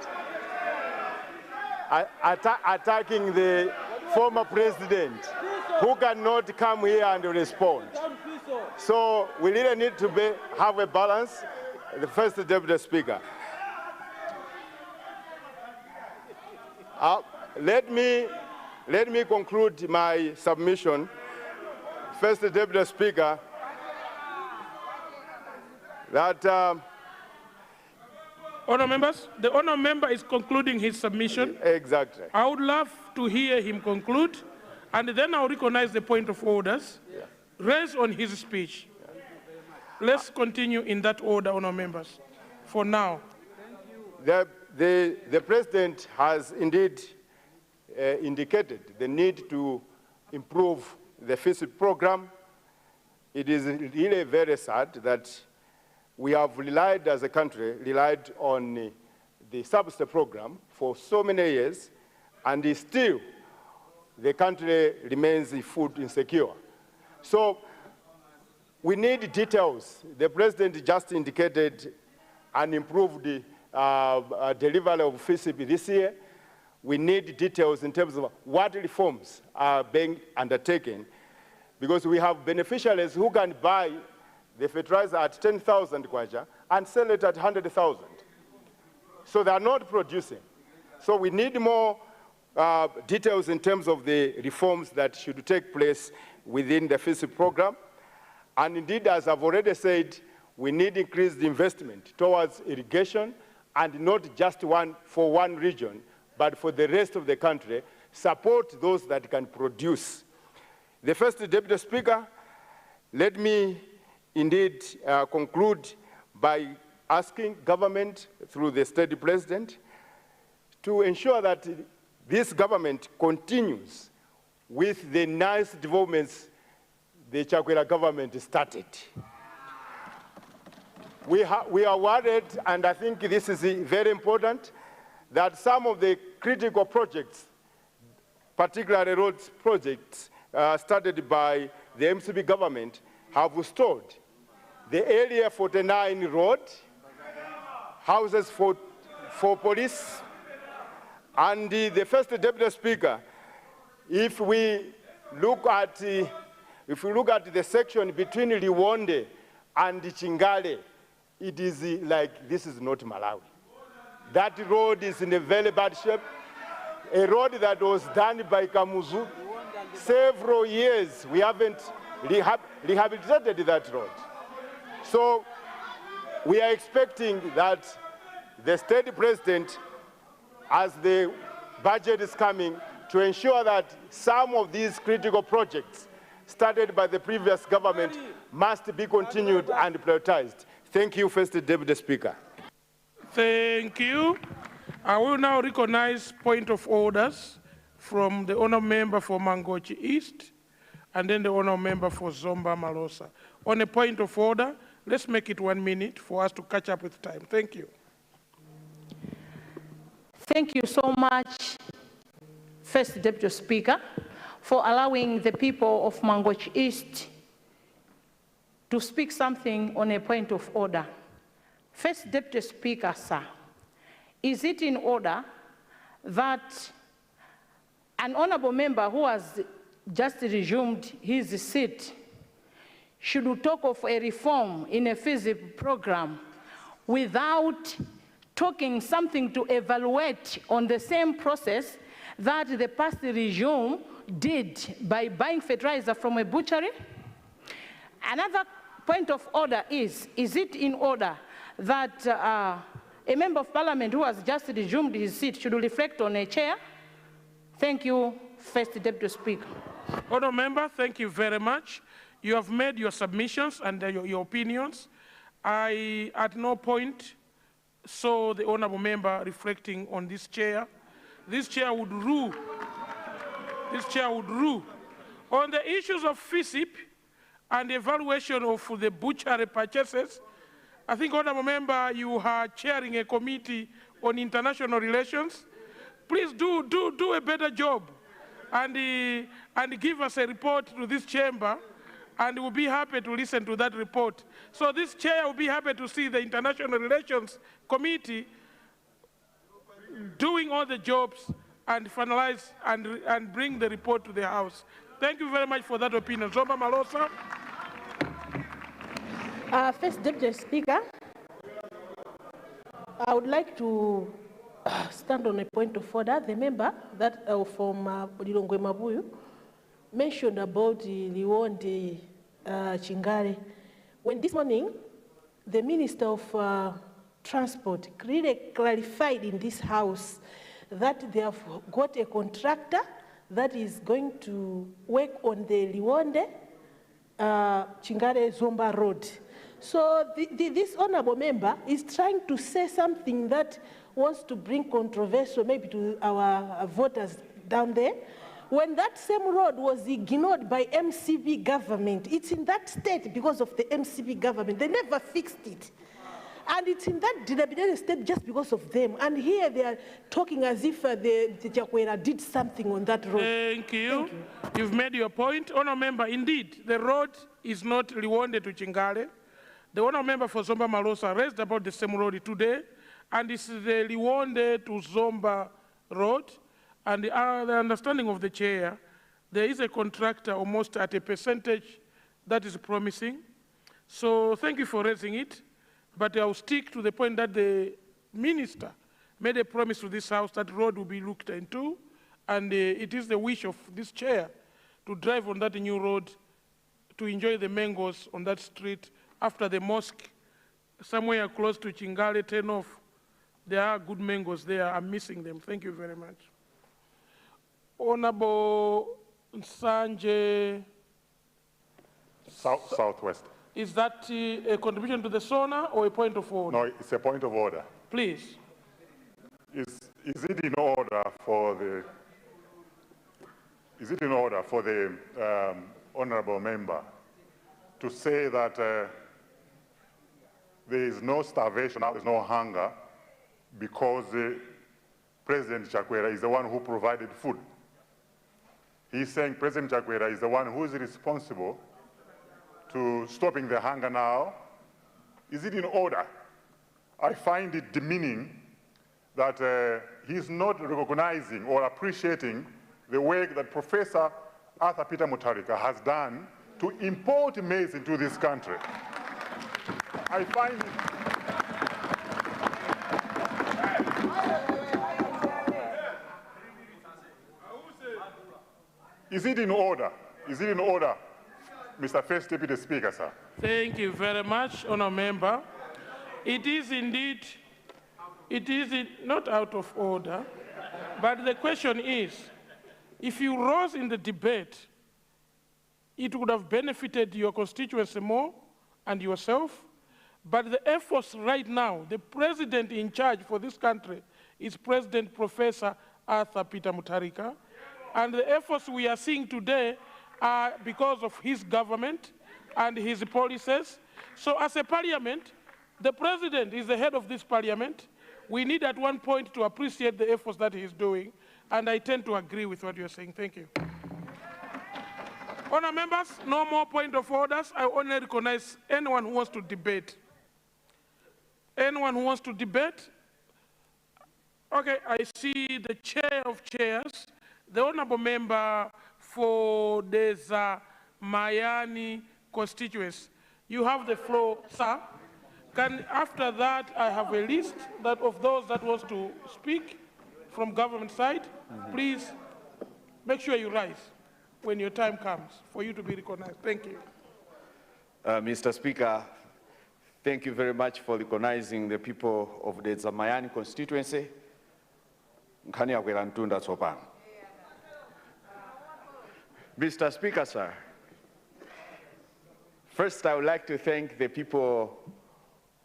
attacking the former president who cannot come here and respond. So we really need to have a balance. The First Deputy Speaker. Let me conclude my submission. First Deputy Speaker, that Honour members, the honour member is concluding his submission. Exactly. I would love to hear him conclude, and then I'll recognize the point of orders raised on his speech. Let's continue in that order, honour members, for now. The President has indeed indicated the need to improve the FISP program. It is really very sad that we have relied as a country, relied on the subsidy program for so many years, and still the country remains food insecure. So we need details. The President just indicated an improved delivery of FISP this year. We need details in terms of what reforms are being undertaken, because we have beneficiaries who can buy the fertilizer at 10,000 kwacha and sell it at 100,000. So they are not producing. So we need more details in terms of the reforms that should take place within the FISP program. And indeed, as I've already said, we need increased investment towards irrigation, and not just for one region, but for the rest of the country, support those that can produce. The First Deputy Speaker, let me indeed conclude by asking government through the State President to ensure that this government continues with the nice developments the Chakwera government started. We are worried, and I think this is very important, that some of the critical projects, particularly roads projects, started by the MCB government, have stalled. The Area 49 road, houses for police, and the First Deputy Speaker, if we look at the section between Liwonde and Chingale, it is like this is not Malawi. That road is in a very bad shape. A road that was done by Kamuzu several years. We haven't rehabilitated that road. So we are expecting that the State President, as the budget is coming, to ensure that some of these critical projects started by the previous government must be continued and prioritized. Thank you, First Deputy Speaker. Thank you. I will now recognize point of orders from the honour member for Mangochi East and then the honour member for Zomba Malosa. On a point of order, let's make it 1 minute for us to catch up with time. Thank you. Thank you so much, First Deputy Speaker, for allowing the people of Mangochi East to speak something on a point of order. First Deputy Speaker, sir, is it in order that an honourable member who has just resumed his seat should talk of a reform in a FISP program without talking something to evaluate on the same process that the past regime did by buying fertilizer from a butchery? Another point of order is it in order that a member of parliament who has just resumed his seat should reflect on a chair? Thank you, First Deputy Speaker. Honourable member, thank you very much. You have made your submissions and your opinions. I, at no point, saw the honourable member reflecting on this chair. This chair would rule. This chair would rule. On the issues of FISP and evaluation of the butchery purchases, I think, honourable member, you are chairing a committee on international relations. Please do a better job and give us a report to this chamber, and we'll be happy to listen to that report. So this chair will be happy to see the International Relations Committee doing all the jobs and finalize and bring the report to the House. Thank you very much for that opinion. Zomba Malosa. First Deputy Speaker, I would like to stand on a point of order. The member that from Lilongwe Mabuyu mentioned about Liwonde Chingale. When this morning, the Minister of Transport really clarified in this house that they have got a contractor that is going to work on the Liwonde Chingale Zomba Road. So this honorable member is trying to say something that wants to bring controversy maybe to our voters down there. When that same road was ignored by MCB government, it's in that state because of the MCB government. They never fixed it. And it's in that dilapidated state just because of them. And here they are talking as if the Chakwera did something on that road. Thank you. You've made your point. Honour Member, indeed, the road is not Liwonde to Chingale. The Honour Member for Zomba Malosa raised about the same road today, and it's the Liwonde to Zomba road. And the understanding of the chair, there is a contractor almost at a percentage that is promising. So thank you for raising it. But I'll stick to the point that the minister made a promise to this house that road will be looked into, and it is the wish of this chair to drive on that new road to enjoy the mangoes on that street after the mosque, somewhere close to Chingale, turn off. There are good mangoes there. I'm missing them. Thank you very much. Honorable Nsanje. Southwest. Is that a contribution to the SONA or a point of order? No, it's a point of order. Please. Is it in order for the honorable member to say that there is no starvation, there is no hunger, because President Chakwera is the one who provided food? He's saying President Chakwera is the one who is responsible to stopping the hunger now. Is it in order? I find it demeaning that he's not recognizing or appreciating the work that Professor Arthur Peter Mutharika has done to import maize into this country. I find it... Is it in order? Is it in order, Mr. First Deputy Speaker, sir? Thank you very much, Honour Member. It is indeed, not out of order, but the question is, if you rose in the debate, it would have benefited your constituency more and yourself, but the efforts right now, the president in charge for this country is President Professor Arthur Peter Mutharika, and the efforts we are seeing today are because of his government and his policies. So as a parliament, the president is the head of this parliament. We need at one point to appreciate the efforts that he is doing, and I tend to agree with what you're saying. Thank you. Honour members, no more point of orders. I only recognize anyone who wants to debate. Anyone who wants to debate? Okay, I see the chair of chairs, the honourable member for the Mayani constituency. You have the floor, sir. After that, I have a list of those that wants to speak from government side. Please make sure you rise when your time comes for you to be recognized. Thank you. Mr. Speaker, thank you very much for recognizing the people of the Mayani constituency. Mr. Speaker, sir, first I would like to thank the people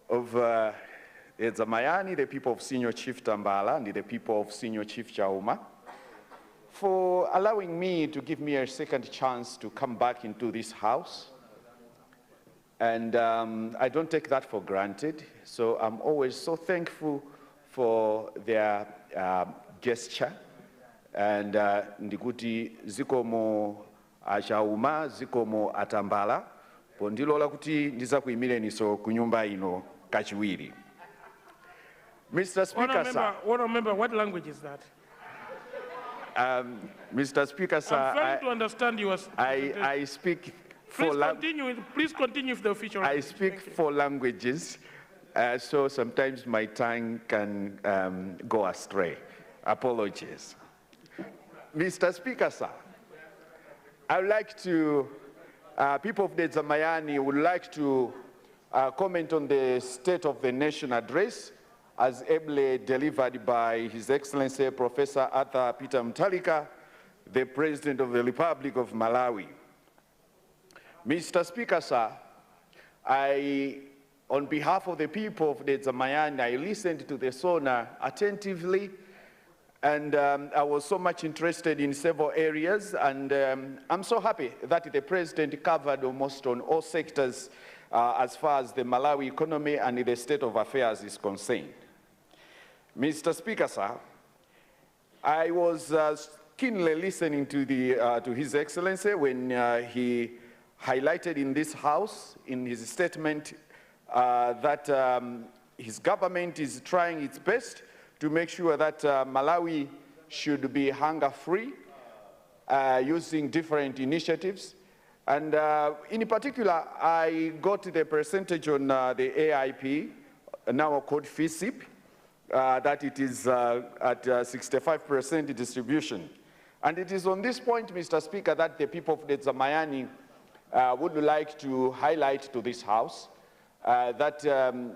of Mayani, the people of Senior Chief Tambala, and the people of Senior Chief Chauma for allowing me to give me a second chance to come back into this house. And I don't take that for granted, so I'm always so thankful for their gesture. And ndikuti zikomo achauma, zikomo atambala, pondilola kuti ndiza kuimileniso kunyumba ino kachiwiri. Mr. Speaker, sir. Honour member, what language is that? Mr. Speaker, sir. I'm trying to understand you. I speak four languages. Please continue with the official language. I speak 4 languages, so sometimes my tongue can go astray. Apologies. Mr. Speaker, sir, I would like to, people of the Mayani would like to comment on the State of the Nation address as ably delivered by His Excellency Professor Arthur Peter Mutharika, the President of the Republic of Malawi. Mr. Speaker, sir, on behalf of the people of the Zamayani, I listened to the SONA attentively, and I was so much interested in several areas, and I'm so happy that the President covered almost on all sectors as far as the Malawi economy and the state of affairs is concerned. Mr. Speaker, sir, I was keenly listening to His Excellency when he highlighted in this House, in his statement, that his government is trying its best to make sure that Malawi should be hunger-free, using different initiatives. And in particular, I got the percentage on the AIP, now called FISIP, that it is at 65% distribution. And it is on this point, Mr. Speaker, that the people of the Zamayani would like to highlight to this House that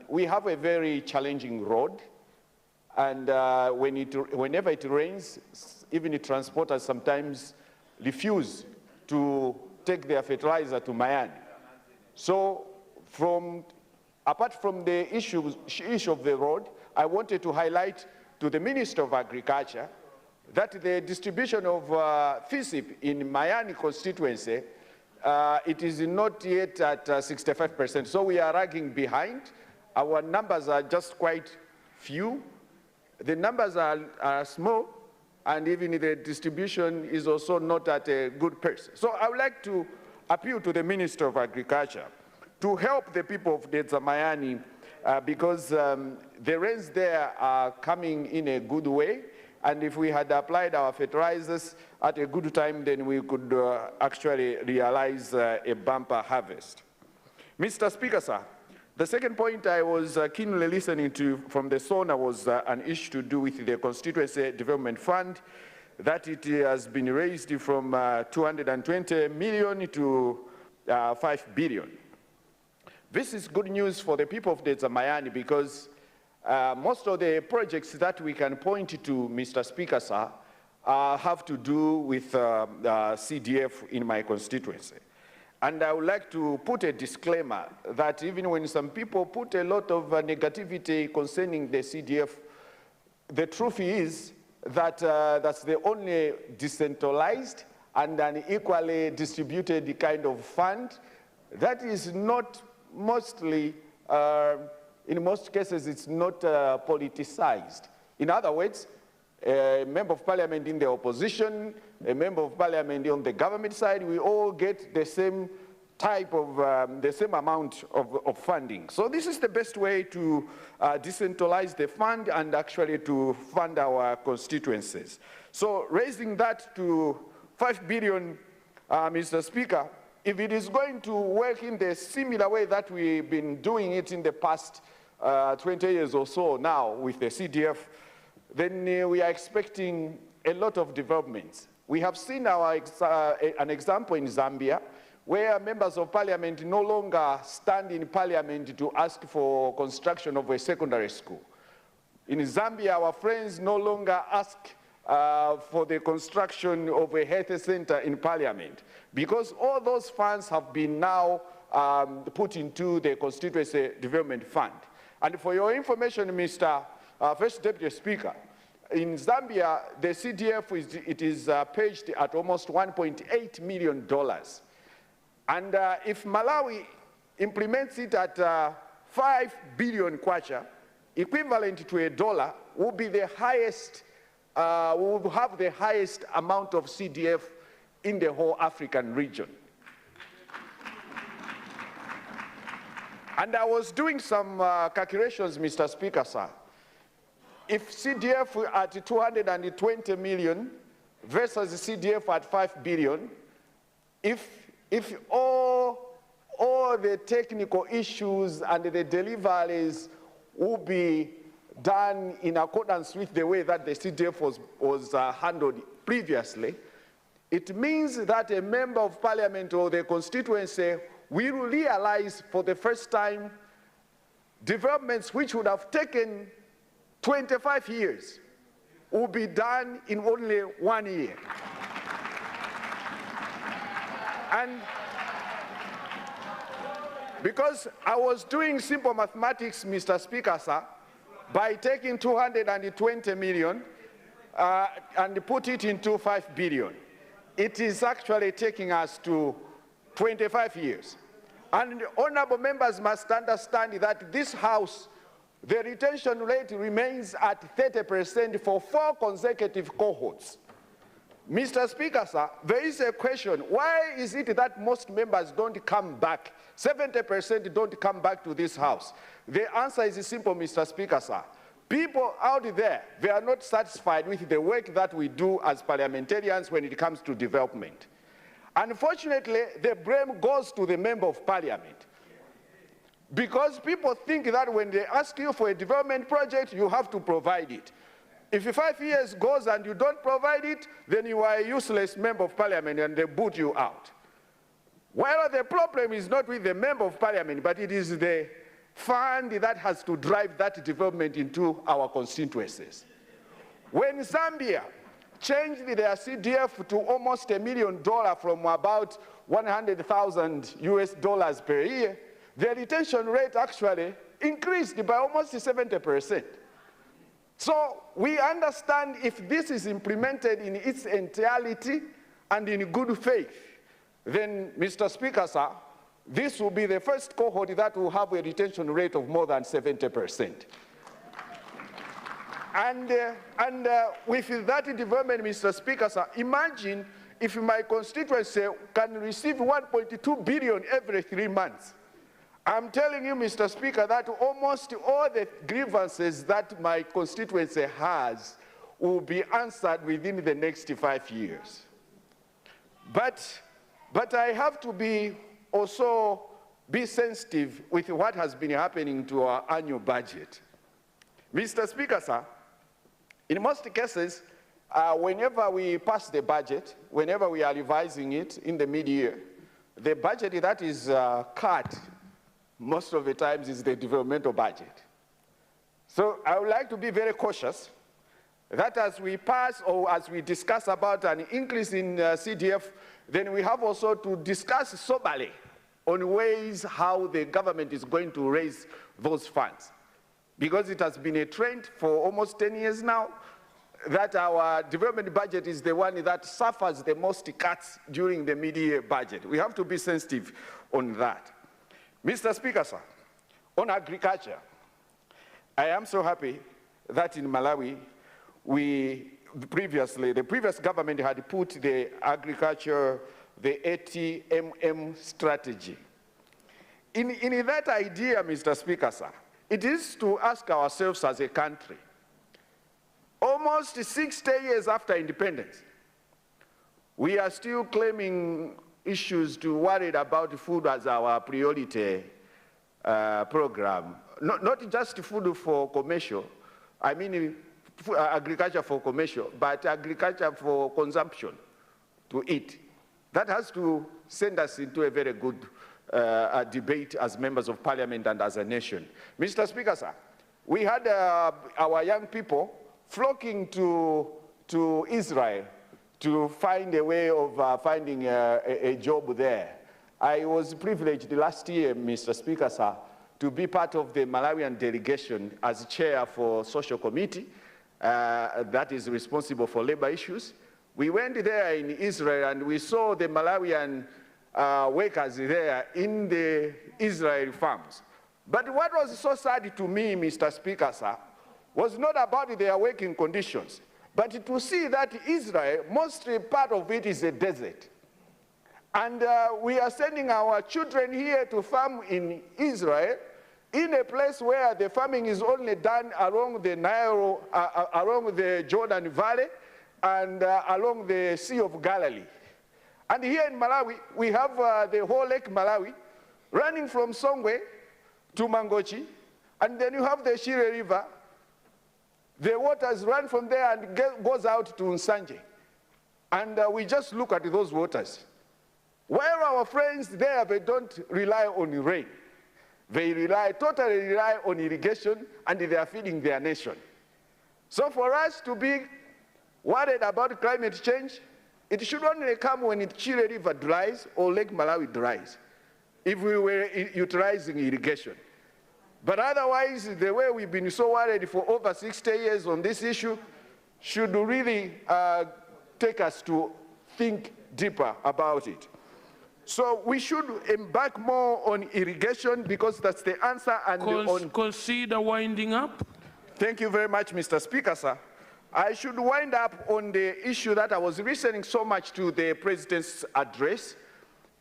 we have a very challenging road, and whenever it rains, even the transporters sometimes refuse to take their fertilizer to Mayani. So apart from the issue of the road, I wanted to highlight to the Minister of Agriculture that the distribution of FISIP in Mayani constituency, it is not yet at 65%. So we are lagging behind. Our numbers are just quite few. The numbers are small, and even the distribution is also not at a good pace. So I would like to appeal to the Minister of Agriculture to help the people of the Zamayani because the rains there are coming in a good way, and if we had applied our fertilizers at a good time, then we could actually realize a bumper harvest. Mr. Speaker, sir, the second point I was keenly listening to from the SONA was an issue to do with the Constituency Development Fund, that it has been raised from 220 million to 5 billion. This is good news for the people of the Zamayani because most of the projects that we can point to, Mr. Speaker, sir, have to do with CDF in my constituency. And I would like to put a disclaimer that even when some people put a lot of negativity concerning the CDF, the truth is that that's the only decentralized and an equally distributed kind of fund that is not mostly, in most cases, it's not politicized. In other words, a member of parliament in the opposition, a member of parliament on the government side, we all get the same type of, the same amount of funding. So this is the best way to decentralize the fund and actually to fund our constituencies. So raising that to 5 billion, Mr. Speaker, if it is going to work in the similar way that we've been doing it in the past 20 years or so now with the CDF, then we are expecting a lot of developments. We have seen an example in Zambia where members of parliament no longer stand in parliament to ask for construction of a secondary school. In Zambia, our friends no longer ask for the construction of a health center in parliament because all those funds have been now put into the Constituency Development Fund. And for your information, Mr. First Deputy Speaker, in Zambia, the CDF is paged at almost $1.8 million. And if Malawi implements it at 5 billion kwacha, equivalent to $1, will be the highest, will have the highest amount of CDF in the whole African region. And I was doing some calculations, Mr. Speaker, sir. If CDF at 220 million versus CDF at 5 billion, if all the technical issues and the deliveries will be done in accordance with the way that the CDF was handled previously, it means that a member of parliament or the constituency will realize for the first time developments which would have taken 25 years will be done in only 1 year. And because I was doing simple mathematics, Mr. Speaker, sir, by taking 220 million and put it into 5 billion, it is actually taking us to 25 years. And honorable members must understand that this House, the retention rate remains at 30% for 4 consecutive cohorts. Mr. Speaker, sir, there is a question. Why is it that most members don't come back? 70% don't come back to this House. The answer is simple, Mr. Speaker, sir. People out there, they are not satisfied with the work that we do as parliamentarians when it comes to development. Unfortunately, the blame goes to the Member of Parliament. Because people think that when they ask you for a development project, you have to provide it. If 5 years goes and you don't provide it, then you are a useless Member of Parliament and they boot you out. While the problem is not with the Member of Parliament, but it is the fund that has to drive that development into our constituencies. When Zambia changed their CDF to almost $1 million from about 100,000 US dollars per year, their retention rate actually increased by almost 70%. So we understand if this is implemented in its entirety and in good faith, then, Mr. Speaker, sir, this will be the first cohort that will have a retention rate of more than 70%. And with that development, Mr. Speaker, sir, imagine if my constituency can receive 1.2 billion every 3 months. I'm telling you, Mr. Speaker, that almost all the grievances that my constituency has will be answered within the next 5 years. But I have to be also be sensitive with what has been happening to our annual budget. Mr. Speaker, sir, in most cases, whenever we pass the budget, whenever we are revising it in the mid-year, the budget that is cut most of the times is the developmental budget. So I would like to be very cautious that as we pass or as we discuss about an increase in CDF, then we have also to discuss soberly on ways how the government is going to raise those funds. Because it has been a trend for almost 10 years now that our development budget is the one that suffers the most cuts during the mid-year budget. We have to be sensitive on that. Mr. Speaker, sir, on agriculture, I am so happy that in Malawi, the previous government had put the agriculture, the 80mm strategy. In that idea, Mr. Speaker, sir, it is to ask ourselves as a country, almost 60 years after independence, we are still claiming issues to worry about food as our priority program. Not just food for commercial, I mean agriculture for commercial, but agriculture for consumption, to eat. That has to send us into a very good debate as members of parliament and as a nation. Mr. Speaker, sir, we had our young people flocking to Israel to find a way of finding a job there. I was privileged last year, Mr. Speaker, sir, to be part of the Malawian delegation as chair for social committee that is responsible for labor issues. We went there in Israel and we saw the Malawian workers there in the Israeli farms. But what was so sad to me, Mr. Speaker, sir, was not about their working conditions, but to see that Israel, mostly part of it is a desert. And we are sending our children here to farm in Israel, in a place where the farming is only done along the Nile, along the Jordan Valley, and along the Sea of Galilee. And here in Malawi, we have the whole Lake Malawi, running from Songwe to Mangochi, and then you have the Shire River. The waters run from there and goes out to Nsanje. And we just look at those waters. While our friends there, they don't rely on rain. They totally rely on irrigation, and they are feeding their nation. So for us to be worried about climate change, it should only come when Chile River dries or Lake Malawi dries, if we were utilizing irrigation. But otherwise, the way we've been so worried for over 60 years on this issue should really take us to think deeper about it. So we should embark more on irrigation because that's the answer. And consider winding up. Thank you very much, Mr. Speaker, sir. I should wind up on the issue that I was listening so much to the President's address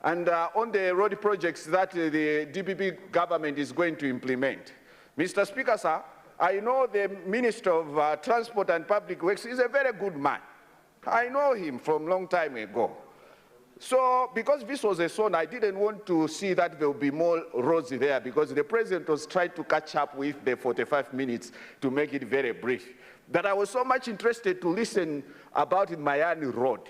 and on the road projects that the DPP government is going to implement. Mr. Speaker, sir, I know the Minister of Transport and Public Works is a very good man. I know him from a long time ago. So, because this was a zone, I didn't want to see that there will be more roads there because the President was trying to catch up with the 45 minutes to make it very brief. That I was so much interested to listen about Mayani Road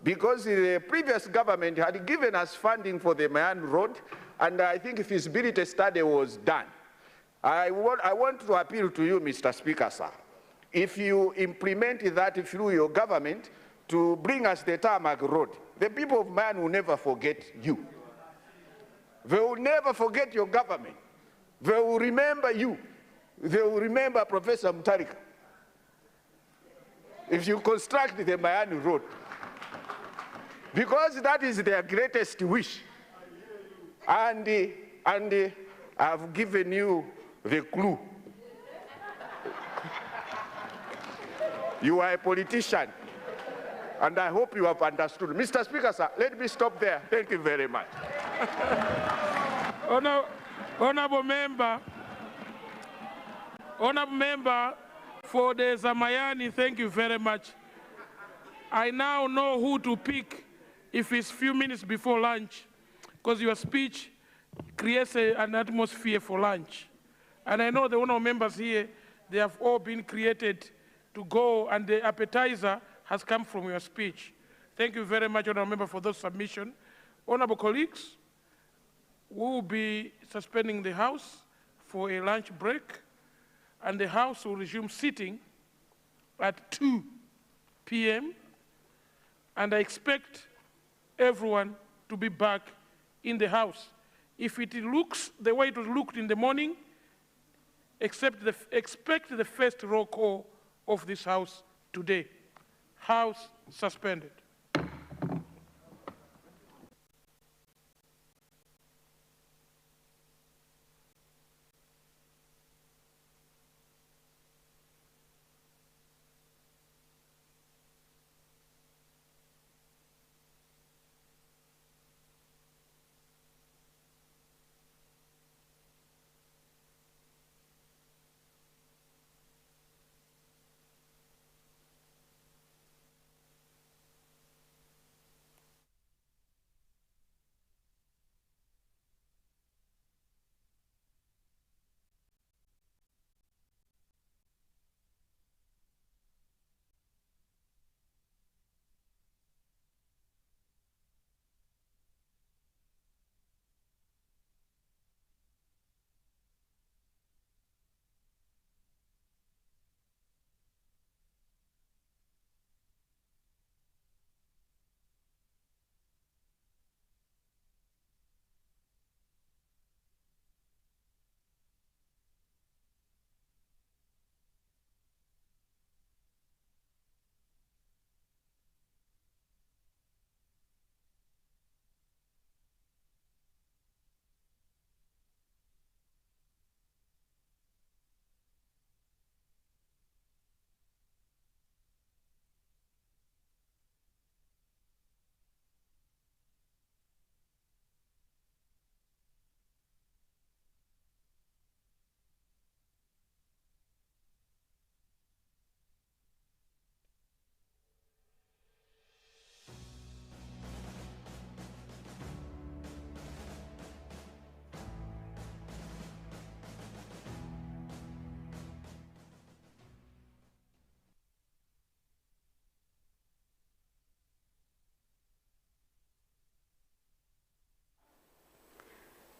because the previous government had given us funding for the Mayani Road, and I think a feasibility study was done. I want to appeal to you, Mr. Speaker, sir. If you implement that through your government to bring us the tarmac road, the people of Man will never forget you. They will never forget your government. They will remember you. They will remember Professor Mutharika. If you construct the Mayani Road, because that is their greatest wish. And I've given you the clue. You are a politician, and I hope you have understood. Mr. Speaker, sir, let me stop there. Thank you very much. Honorable member for the Zamayani, thank you very much. I now know who to pick if it's few minutes before lunch, because your speech creates an atmosphere for lunch. And I know the honorable members here, they have all been created to go, and the appetizer has come from your speech. Thank you very much, honorable member, for those submissions. Honorable colleagues, we will be suspending the House for a lunch break, and the House will resume sitting at 2 p.m., and I expect everyone to be back in the House. If it looks the way it looked in the morning, expect the first roll call of this House today. House suspended.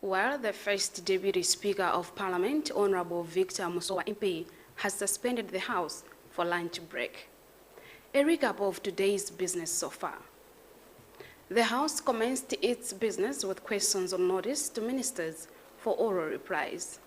Well, the first Deputy Speaker of Parliament, Honorable Victor Musowa MP, has suspended the House for lunch break. A recap of today's business so far. The House commenced its business with questions on notice to ministers for oral replies.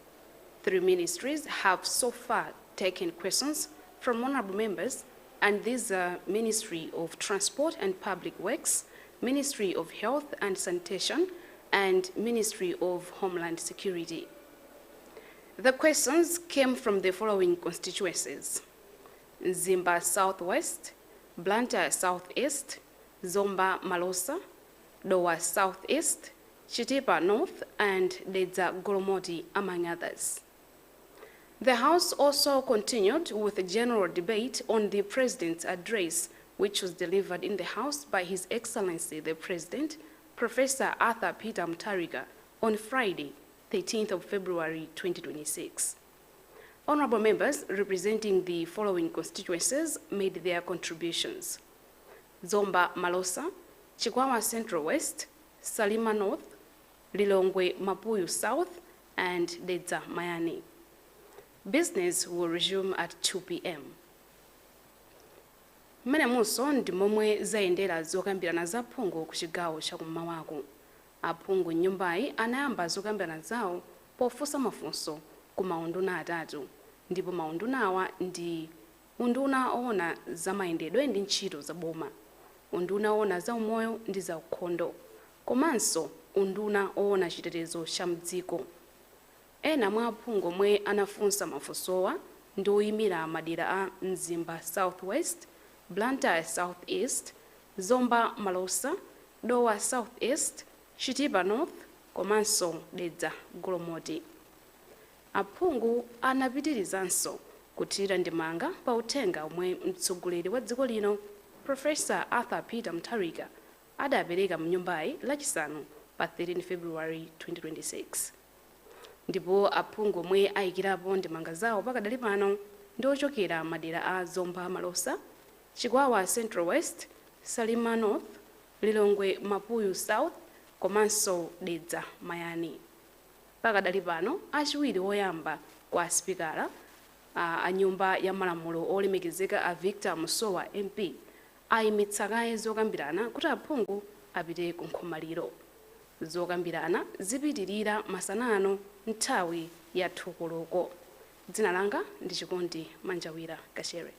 3 ministries have so far taken questions from honorable members, and these are Ministry of Transport and Public Works, Ministry of Health and Sanitation, and Ministry of Homeland Security. The questions came from the following constituencies: Nzimba Southwest, Blantyre Southeast, Zomba Malosa, Dowa Southeast, Chitipa North, and Dedza Goromoti, among others. The House also continued with a general debate on the President's address, which was delivered in the House by His Excellency the President, Professor Arthur Peter Mutharika, on Friday, 13th of February 2026. Honorable members representing the following constituencies made their contributions: Zomba Malosa, Chikwawa Central West, Salima North, Lilongwe Mapuyu South, and Dedza Mayani. Business will resume at 2 p.m. Mmene munso ndi momwe zayendera zokambirana za aphungu ku chigawo chakummawaku. Aphungu m'nyumbayi anayamba zokambirana zawo pofunsa mafunso ku maunduna atatu, ndipo maunduna awa ndi unduna oona za mayendedwe ndi ntchito za boma, unduna oona za umoyo ndi za ukhondo, komanso unduna oona chitetezo cha mdziko. Ena mwa aphungu omwe anafunsa mafunsowa ndi oyimira madera a Nzimba Southwest, Blantyre Southeast, Zomba Malosa, Dowa Southeast, Chitipa North, komanso Dedza Goromoti. Aphungu anapitirizanso kuthira ndemanga pa uthenga omwe mtsogoleri wa dziko lino, Professor Arthur Peter Mutharika, adapereka mnyumbayi lachisanu pa 13 February 2026. Ndipo aphungu omwe ayikirapo ndemanga zawo pakadali pano ndi ochokera madera a Zomba Malosa, Chikwawa Central West, Salima North, Lilongwe Mapuyu South, komanso Dedza Mayani. Pakadali pano achiwiri oyamba kwa aspikala a nyumba ya malamulo olemekezeka a Victor Musowa MP ayimitsa kaye zokambirana kuti aphungu apite ku nkhomaliro. Zokambirana zipitirira masana ano nthawi ya 2 koloko. Dzina langa ndi Chikondi Manjawira Kashere.